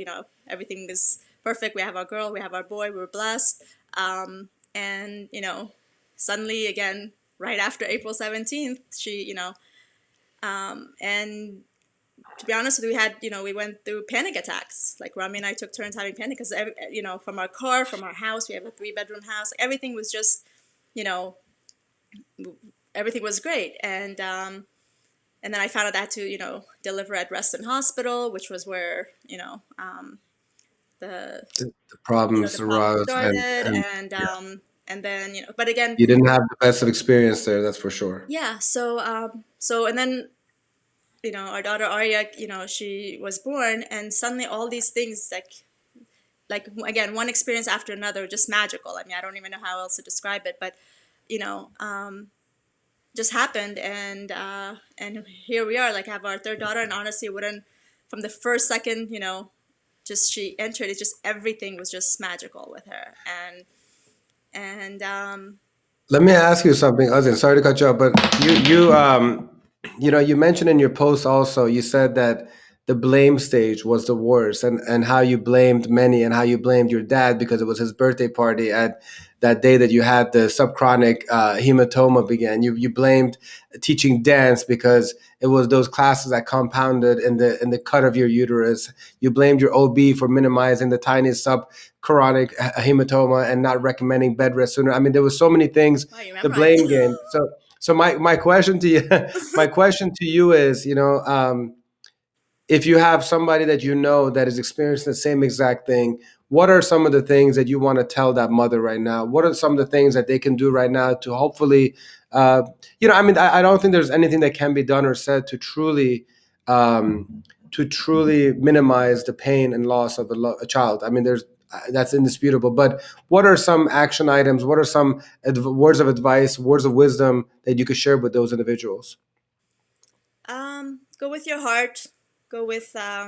everything is perfect. We have our girl, we have our boy, we were blessed. And, suddenly again, right after April 17th, she, and to be honest with you, we had, we went through panic attacks. Like Rami and I took turns having panic because, from our car, from our house, we have a 3-bedroom house. Like, everything was just, you know, everything was great. And then I found out that to, deliver at Reston Hospital, which was where, the, The problems the problem arose, started. and yeah, And then, but again, you didn't have the best of experience there. That's for sure. yeah. So, and then, our daughter Arya, she was born, and suddenly all these things, like again, one experience after another, just magical. I mean, I don't even know how else to describe it, but, you know, just happened. And here we are, like, have our third daughter. And honestly, it wouldn't, from the first second, just she entered, it just, everything was just magical with her. And Let me ask you something, Azin. Sorry to cut you off, but you mentioned in your post also, you said that the blame stage was the worst, and how you blamed many, and how you blamed your dad because it was his birthday party at that day that you had the subchronic hematoma began. You blamed teaching dance because it was those classes that compounded in the cut of your uterus. You blamed your OB for minimizing the tiny subchronic hematoma and not recommending bed rest sooner. I mean, there was so many things. wow, you The memorized. blame game. So my question to you, my question to you is, if you have somebody that you know that is experiencing the same exact thing, what are some of the things that you want to tell that mother right now? What are some of the things that they can do right now to hopefully, I mean, I don't think there's anything that can be done or said to truly minimize the pain and loss of a child. I mean, there's that's indisputable. But what are some action items? What are some words of advice, words of wisdom that you could share with those individuals? Go with your heart. Go with how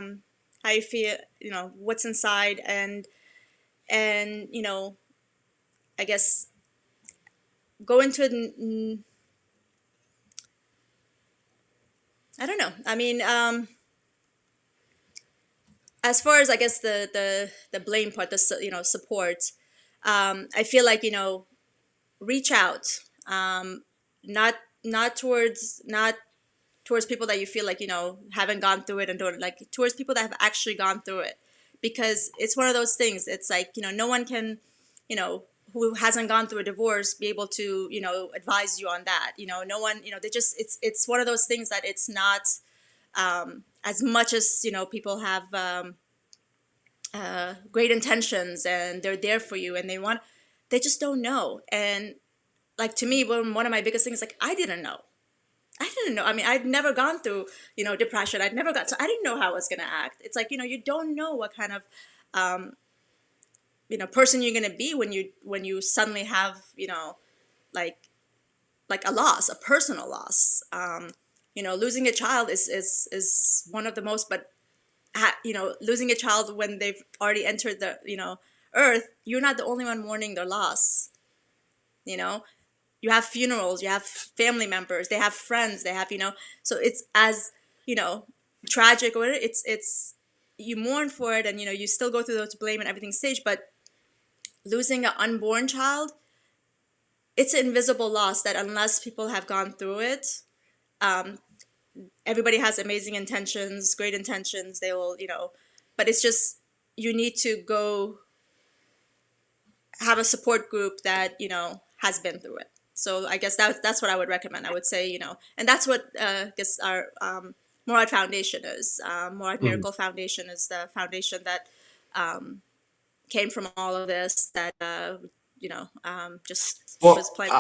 you feel. What's inside, and I guess go into it. I don't know. I mean, as far as, I guess, the blame part, support. I feel like, reach out. Not not towards people that you feel like, haven't gone through it, and don't, like, towards people that have actually gone through it, because it's one of those things. It's like, no one can, who hasn't gone through a divorce, be able to, advise you on that. No one, they just, it's one of those things that it's not, as much as, people have great intentions, and they're there for you, and they just don't know. And, like, to me, one of my biggest things, like, I didn't know. I mean, I'd never gone through, depression. So I didn't know how I was going to act. It's like, you don't know what kind of, person you're going to be when you suddenly have, like, a loss, a personal loss. Losing a child is one of the most, but, losing a child when they've already entered the, earth, you're not the only one mourning their loss. You know, you have funerals, you have family members, they have friends, they have, so it's as, you know tragic, or it's you mourn for it, and, you still go through those blame and everything stage. But losing an unborn child, it's an invisible loss that, unless people have gone through it, everybody has amazing intentions, great intentions. They will, but it's just you need to go have a support group that has been through it. So I guess that's what I would recommend. I would say, and that's what I guess our Murad Foundation is. Murad Mhm. Miracle Foundation is the foundation that came from all of this. That just was Well, playing.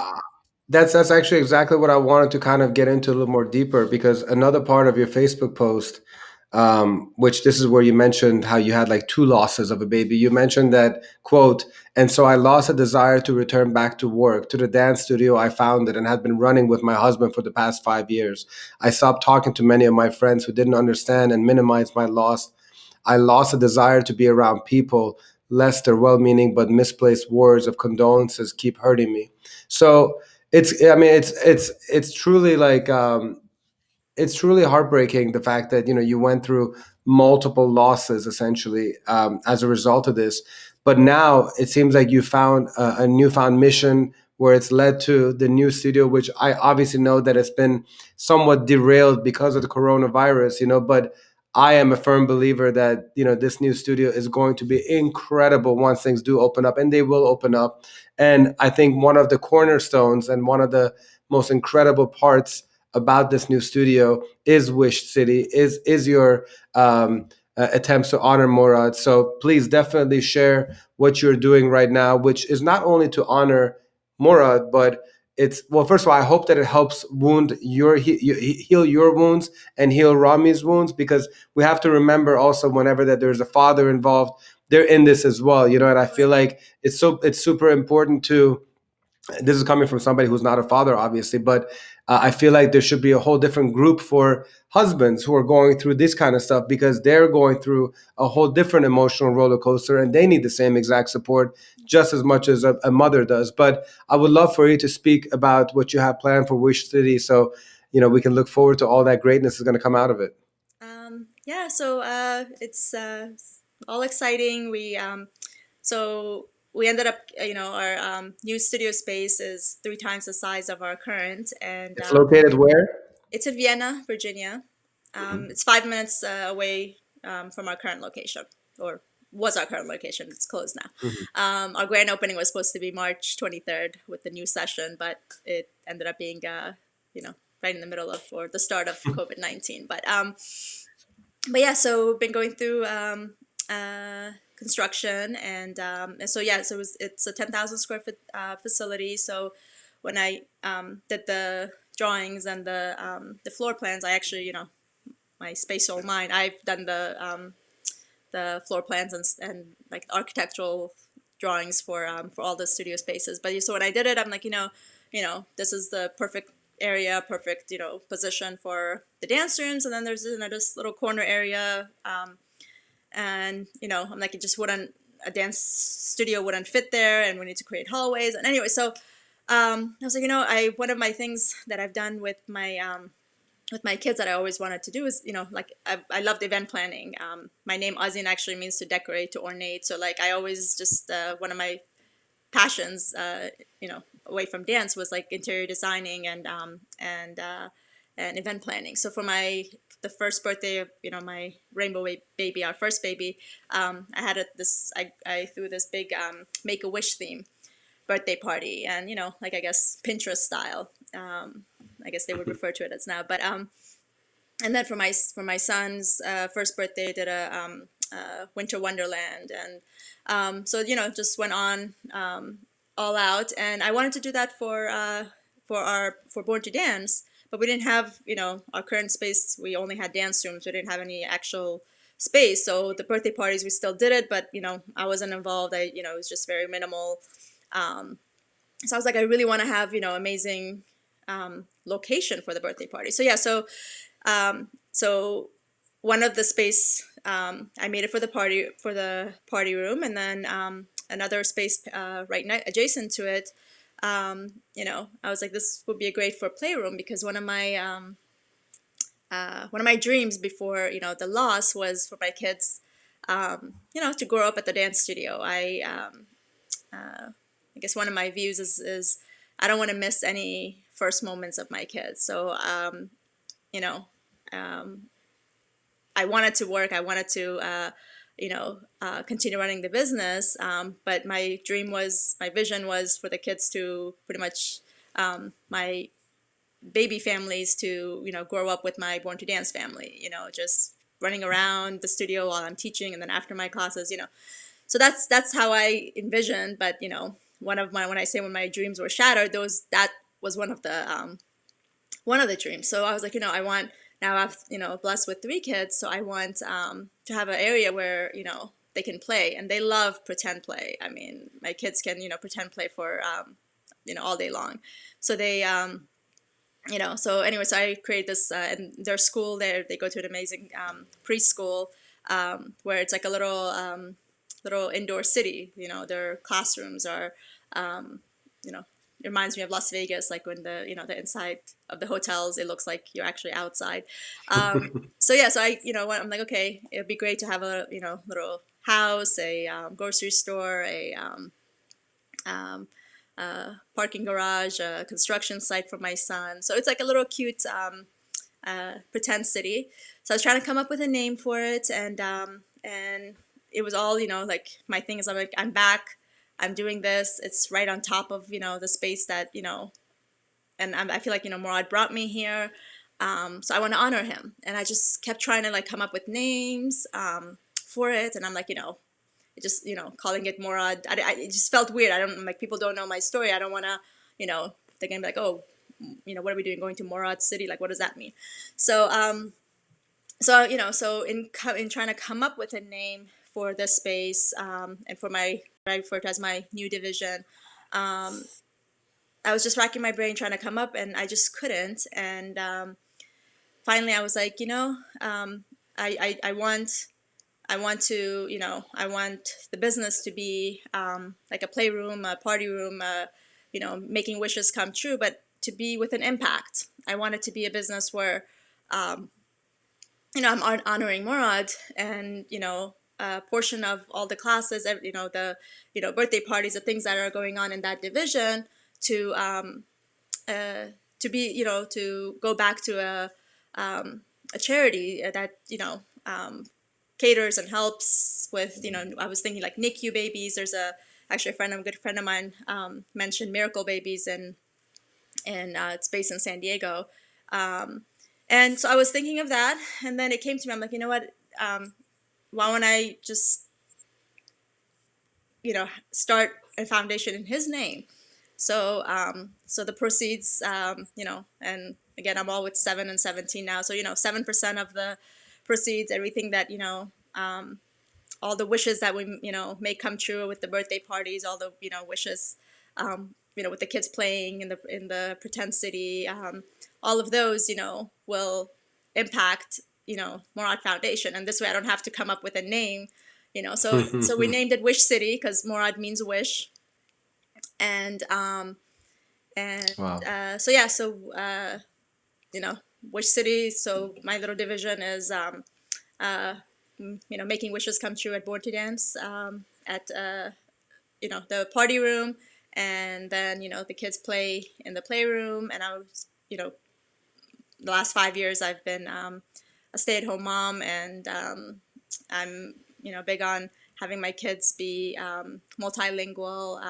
that's actually exactly what I wanted to kind of get into a little more deeper because another part of your Facebook post, which this is where you mentioned how you had like two losses of a baby. You mentioned that quote, and so I lost a desire to return back to work to the dance studio I founded and had been running with my husband for the past 5 years. I stopped talking to many of my friends who didn't understand and minimize my loss. I lost a desire to be around people, lest their well-meaning but misplaced words of condolences keep hurting me. So I mean, it's truly like it's truly heartbreaking the fact that you went through multiple losses essentially as a result of this, but now it seems like you found a newfound mission where it's led to the new studio, which I obviously know that it's been somewhat derailed because of the coronavirus, but I am a firm believer that this new studio is going to be incredible once things do open up, and they will open up. And I think one of the cornerstones and one of the most incredible parts about this new studio is Wish City, is your attempts to honor Murad. So please definitely share what you're doing right now, which is not only to honor Murad, but it's well. First of all, I hope that it helps heal your wounds and heal Rami's wounds, because we have to remember also whenever that there's a father involved, they're in this as well. And I feel like it's super important to, this is coming from somebody who's not a father obviously, but I feel like there should be a whole different group for husbands who are going through this kind of stuff, because they're going through a whole different emotional roller coaster and they need the same exact support just as much as a mother does. But I would love for you to speak about what you have planned for Wish City, so we can look forward to all that greatness is going to come out of it. Yeah, so it's all exciting. So we ended up, our new studio space is 3 times the size of our current, and It's located where? it's in Vienna, Virginia. Mhm. It's 5 minutes away from our current location, or was our current location. It's closed now. Mhm. Our grand opening was supposed to be March 23rd with the new session, but it ended up being, right in the middle of, or the start of COVID-19. But yeah, so been going through construction, and so yeah, so it's a 10,000 square foot facility. So when I did the drawings and the floor plans, I actually, my space all mine. I've done the floor plans and like architectural drawings for all the studio spaces. But so when I did it, I'm like, this is the perfect area, perfect position for the dance rooms, and then there's this little corner area, and I'm like, it just wouldn't, a dance studio wouldn't fit there, and we need to create hallways. And anyway, so I was like, I one of my things that I've done with my kids that I always wanted to do is, like I loved event planning. My name Azin actually means to decorate, to ornate. So like I always just one of my passions, away from dance, was like interior designing and event planning. So for the first birthday of my rainbow baby, our first baby, I had I threw this big Make a Wish theme birthday party, and like I guess Pinterest style. I guess they would refer to it as now, but and then for my son's first birthday, I did a winter wonderland, and so just went on all out, and I wanted to do that for Born to Dance, but we didn't have our current space. We only had dance rooms. We didn't have any actual space. So the birthday parties, we still did it, but I wasn't involved. It was just very minimal. So I was like, I really want to have amazing location for the birthday party. So yeah, so one of the space, I made it for the party room, and then another space right adjacent to it. I was like, this would be a great for playroom, because one of my dreams before the loss was for my kids, to grow up at the dance studio. I guess one of my views is I don't want to miss any first moments of my kids. So you know, I wanted to work. I wanted to, continue running the business. But my vision was for the kids to pretty much, my baby families to, grow up with my Born to Dance family, just running around the studio while I'm teaching and then after my classes, So that's how I envisioned. But, when my dreams were shattered, that was one of the dreams. So I was like, I want, now I've, blessed with 3 kids. So I want to have an area where, they can play, and they love pretend play. I mean, my kids can, pretend play for, all day long. So they, so anyway, so I created this, and their school there, they go to an amazing preschool where it's like a little indoor city. Their classrooms are, it reminds me of Las Vegas, like when the inside of the hotels, it looks like you're actually outside. So yeah, so I'm like, okay, it'd be great to have a, little house, a grocery store, a parking garage, a construction site for my son. So it's like a little cute pretend city. So I was trying to come up with a name for it, and it was all, like, my thing is, I'm like, I'm back, I'm doing this. It's right on top of, the space that, and I feel like, Murad brought me here. So I want to honor him. And I just kept trying to, like, come up with names for it. And I'm like, it just, calling it Murad, it just felt weird. I'm like, people don't know my story. I don't want to, they're going to be like, oh, what are we doing going to Murad City? Like, what does that mean? So, so in trying to come up with a name for this space, and for what I refer to as my new division, I was just racking my brain trying to come up, and I just couldn't. And finally, I was like, I want to, I want the business to be like a playroom, a party room, making wishes come true, but to be with an impact. I want it to be a business where, I'm honoring Murad, and, a portion of all the classes, the, birthday parties, the things that are going on in that division, to be, to go back to a charity that, caters and helps with, I was thinking like NICU babies. There's actually a good friend of mine mentioned Miracle Babies, and it's based in San Diego. And so I was thinking of that, and then it came to me. I'm like, you know what? Why don't I just, start a foundation in his name? So, so the proceeds, and again, I'm all with 7 and 17 now. So, 7% of the proceeds, everything that, all the wishes that we, make come true with the birthday parties, all the, wishes, with the kids playing in the pretend city, all of those, will impact, Murad Foundation. And this way I don't have to come up with a name, so we named it Wish City because Murad means wish. And, Wow. so yeah, so, Wish City. So my little division is, making wishes come true at Born to Dance, at, the party room. And then, the kids play in the playroom. And I was, the last 5 years I've been a stay-at-home mom, and I'm, big on having my kids be multilingual.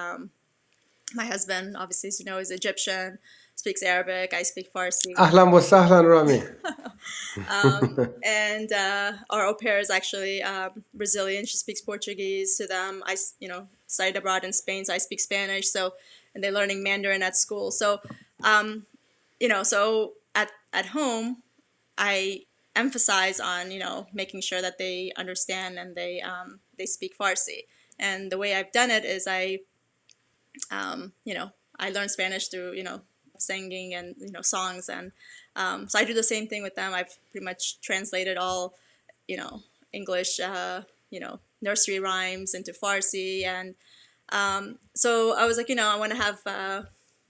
My husband, obviously, as you know, is Egyptian, speaks Arabic. I speak Farsi. Ahlan wa sahlan, Rami. And our au pair is actually Brazilian. She speaks Portuguese to them. I, studied abroad in Spain, so I speak Spanish. So, and they're learning Mandarin at school. So, so at home, I emphasize on, making sure that they understand and they speak Farsi. And the way I've done it is I learned Spanish through, singing and, songs. And so I do the same thing with them. I've pretty much translated all, English, nursery rhymes into Farsi. And so I was like, I want to have,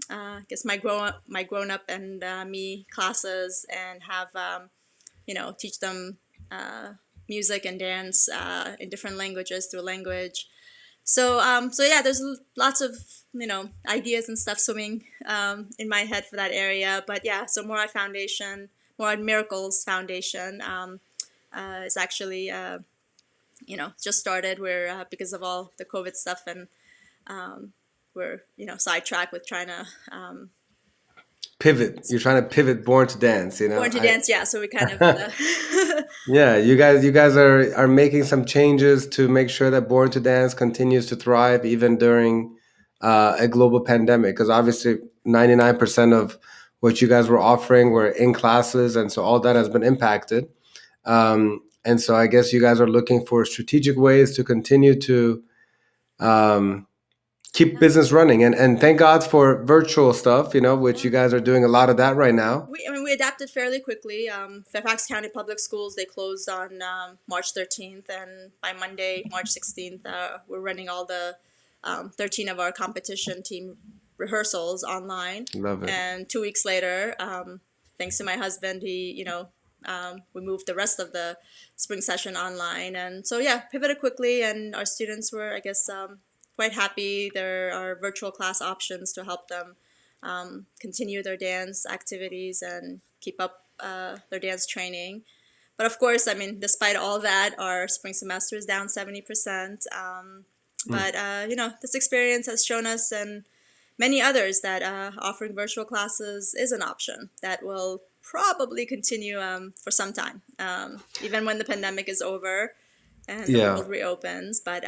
I guess my grown up and me classes, and have, teach them music and dance in different languages through language. So, so yeah, there's lots of, ideas and stuff swimming in my head for that area. But yeah, so Murad Foundation, more on Miracles Foundation. It's actually just started. We're because of all the COVID stuff, and we're sidetracked with trying to Pivot. You're trying to pivot Born to Dance. Born to I Dance. Yeah, so we kind of Yeah, you guys are making some changes to make sure that Born to Dance continues to thrive even during a global pandemic. Because obviously, 99% of what you guys were offering were in classes, and so all that has been impacted. And so I guess you guys are looking for strategic ways to continue to um, keep business running. And thank God for virtual stuff, which yeah. you guys are doing a lot of that right now. We adapted fairly quickly. Fairfax County Public Schools, they closed on March 13th, and by Monday, March 16th, we're running all the 13 of our competition team rehearsals online. Love it. And 2 weeks later, thanks to my husband, we moved the rest of the spring session online. And so, yeah, pivoted quickly, and our students were, I guess, quite happy. There are virtual class options to help them continue their dance activities and keep up their dance training. But of course, I mean, despite all that, our spring semester is down 70%. Mm. But, this experience has shown us and many others that offering virtual classes is an option that will probably continue for some time, even when the pandemic is over and the Yeah. world reopens. But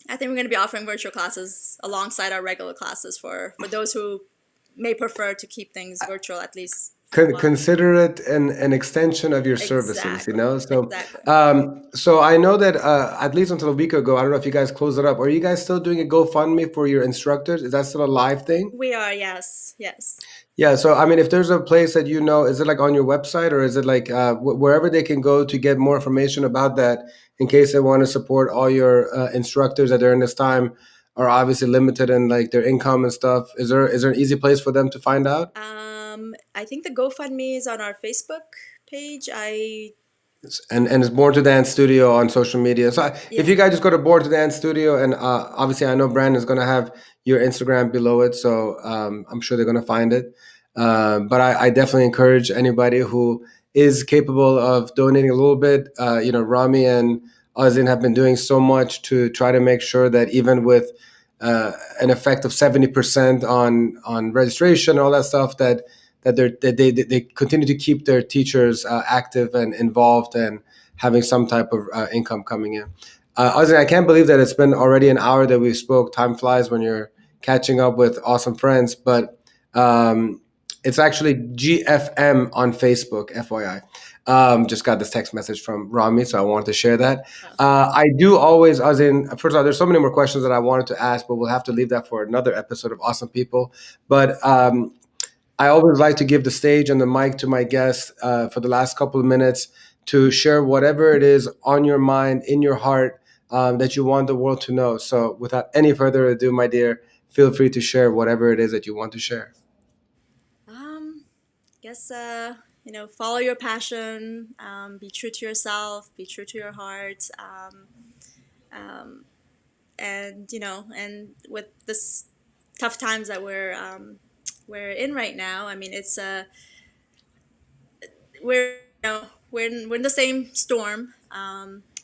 I think we're going to be offering virtual classes alongside our regular classes for those who may prefer to keep things virtual at least for a while. Consider it an extension of your services, Exactly. Exactly. so I know that at least until a week ago, I don't know if you guys closed it up. Are you guys still doing a GoFundMe for your instructors? Is that still a live thing? We are, yes, yes. Yeah, so I mean, if there's a place that is it like on your website, or is it like wherever they can go to get more information about that in case they want to support all your instructors that during this time are obviously limited in like their income and stuff? Is there an easy place for them to find out? I think the GoFundMe is on our Facebook page. And it's Born to Dance Studio on social media. So if Yeah. you guys just go to Born to Dance Studio, and obviously I know Brandon's going to have your Instagram below it, so I'm sure they're going to find it. But I definitely encourage anybody who is capable of donating a little bit. Rami and Azin have been doing so much to try to make sure that even with an effect of 70% on registration and all that stuff, that they continue to keep their teachers active and involved and having some type of income coming in. Azin, I can't believe that it's been already an hour that we spoke. Time flies when you're catching up with awesome friends, but it's actually GFM on Facebook, FYI. Just got this text message from Rami, so I wanted to share that. I do always, Azin, first of all, there's so many more questions that I wanted to ask, but we'll have to leave that for another episode of Awesome People. But I always like to give the stage and the mic to my guests for the last couple of minutes to share whatever it is on your mind, in your heart, that you want the world to know. So, without any further ado, my dear, feel free to share whatever it is that you want to share. Guess follow your passion. Be true to yourself. Be true to your heart. And with this tough times that we're in right now, I mean, it's we're in the same storm,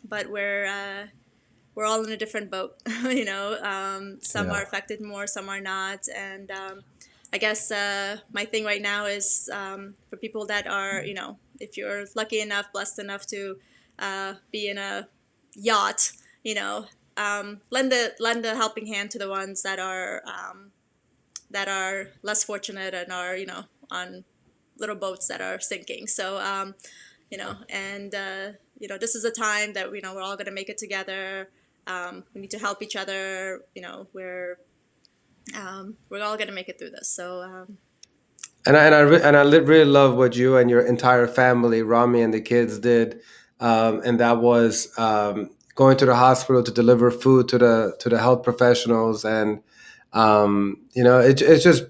but we're all in a different boat. Some Yeah. are affected more, some are not, and I guess my thing right now is for people that are, if you're lucky enough, blessed enough to be in a yacht, lend a helping hand to the ones that are less fortunate and are, on little boats that are sinking. So, and this is a time that we're all going to make it together. We need to help each other. We're all going to make it through this. So, Really love what you and your entire family, Rami and the kids, did, and that was going to the hospital to deliver food to the health professionals, and it's just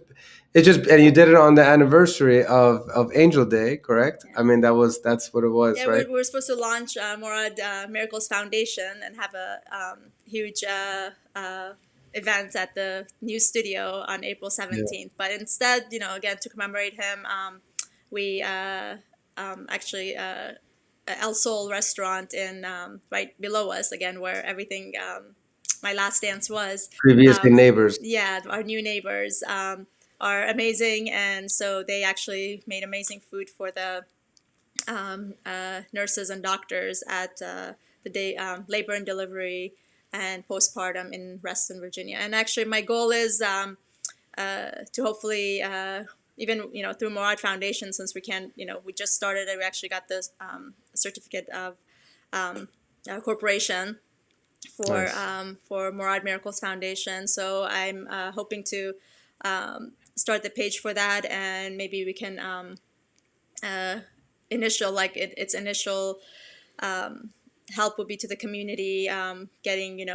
and you did it on the anniversary of Angel Day, correct? yeah. I mean, that's what it was, Yeah, right? we're supposed to launch Murad Miracles Foundation and have a huge event at the new studio on April Yeah. 17th. But instead, again, to commemorate him, we actually El Sol restaurant in right below us again, where everything my last dance was. Previously Um, neighbors. yeah, our new neighbors are amazing, and so they actually made amazing food for the nurses and doctors at the day labor and delivery and postpartum in Reston, Virginia. And actually, my goal is to hopefully even through Morad Foundation, since we can't we just started it, we actually got this certificate of corporation Nice. for Morad Miracles Foundation. So I'm hoping to start the page for that, and maybe we can initial like its initial help would be to the community, getting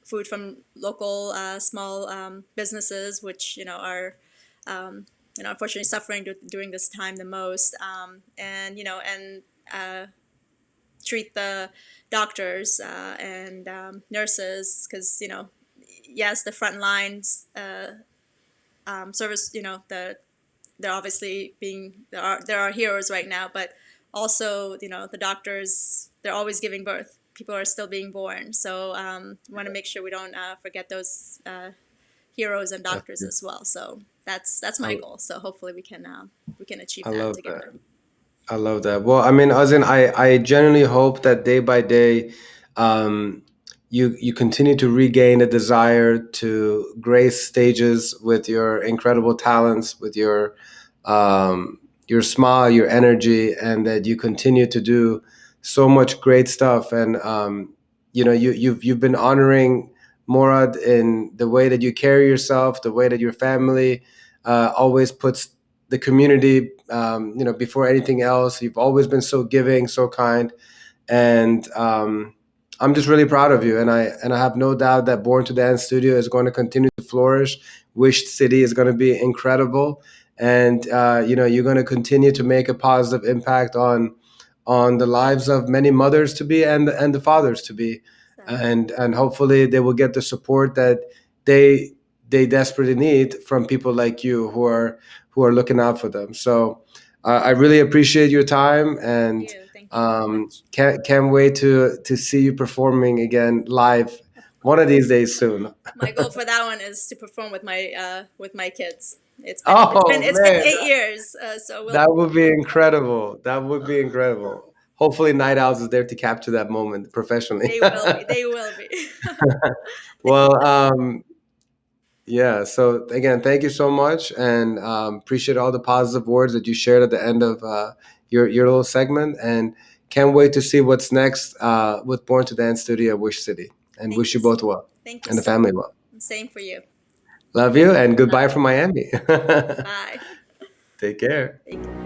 food from local small businesses, which are unfortunately suffering during this time the most, and treat the doctors and nurses, because yes, the front lines service, they're obviously being there are heroes right now, but also the doctors, they're always giving birth. People are still being born, so we want to make sure we don't forget those heroes and doctors as well. So that's I, my goal. So hopefully we can I achieve that love that. together. I love that. Well, I mean, Azin, I genuinely hope that day by day, um, you continue to regain a desire to grace stages with your incredible talents, with your smile, your energy, and that you continue to do so much great stuff. And you've been honoring Morad in the way that you carry yourself, the way that your family always puts the community before anything else. You've always been so giving, so kind, and I'm just really proud of you. And I have no doubt that Born to Dance Studio is going to continue to flourish. Wish City is going to be incredible, and you're going to continue to make a positive impact on the lives of many mothers to be and the fathers to be, Exactly. and hopefully they will get the support that they they desperately need from people like you who are looking out for them. So I really appreciate your time, and Thank you very much. can't wait to see you performing again live Of one of these course. days soon. My goal for that one is to perform with my kids. Oh It's been man, 8 years, so we'll that would be incredible. That would be incredible. Hopefully, Night Owls is there to capture that moment professionally. they will be. They will be. Thank you. Well, yeah. So again, thank you so much, and appreciate all the positive words that you shared at the end of your little segment, and can't wait to see what's next with Born to Dance Studio, Wish City, and Thank wish you. you both well Thank you and the so family well. much. Same for you. Love you, and Love goodbye you. from Miami. Bye. Take care. Thank you.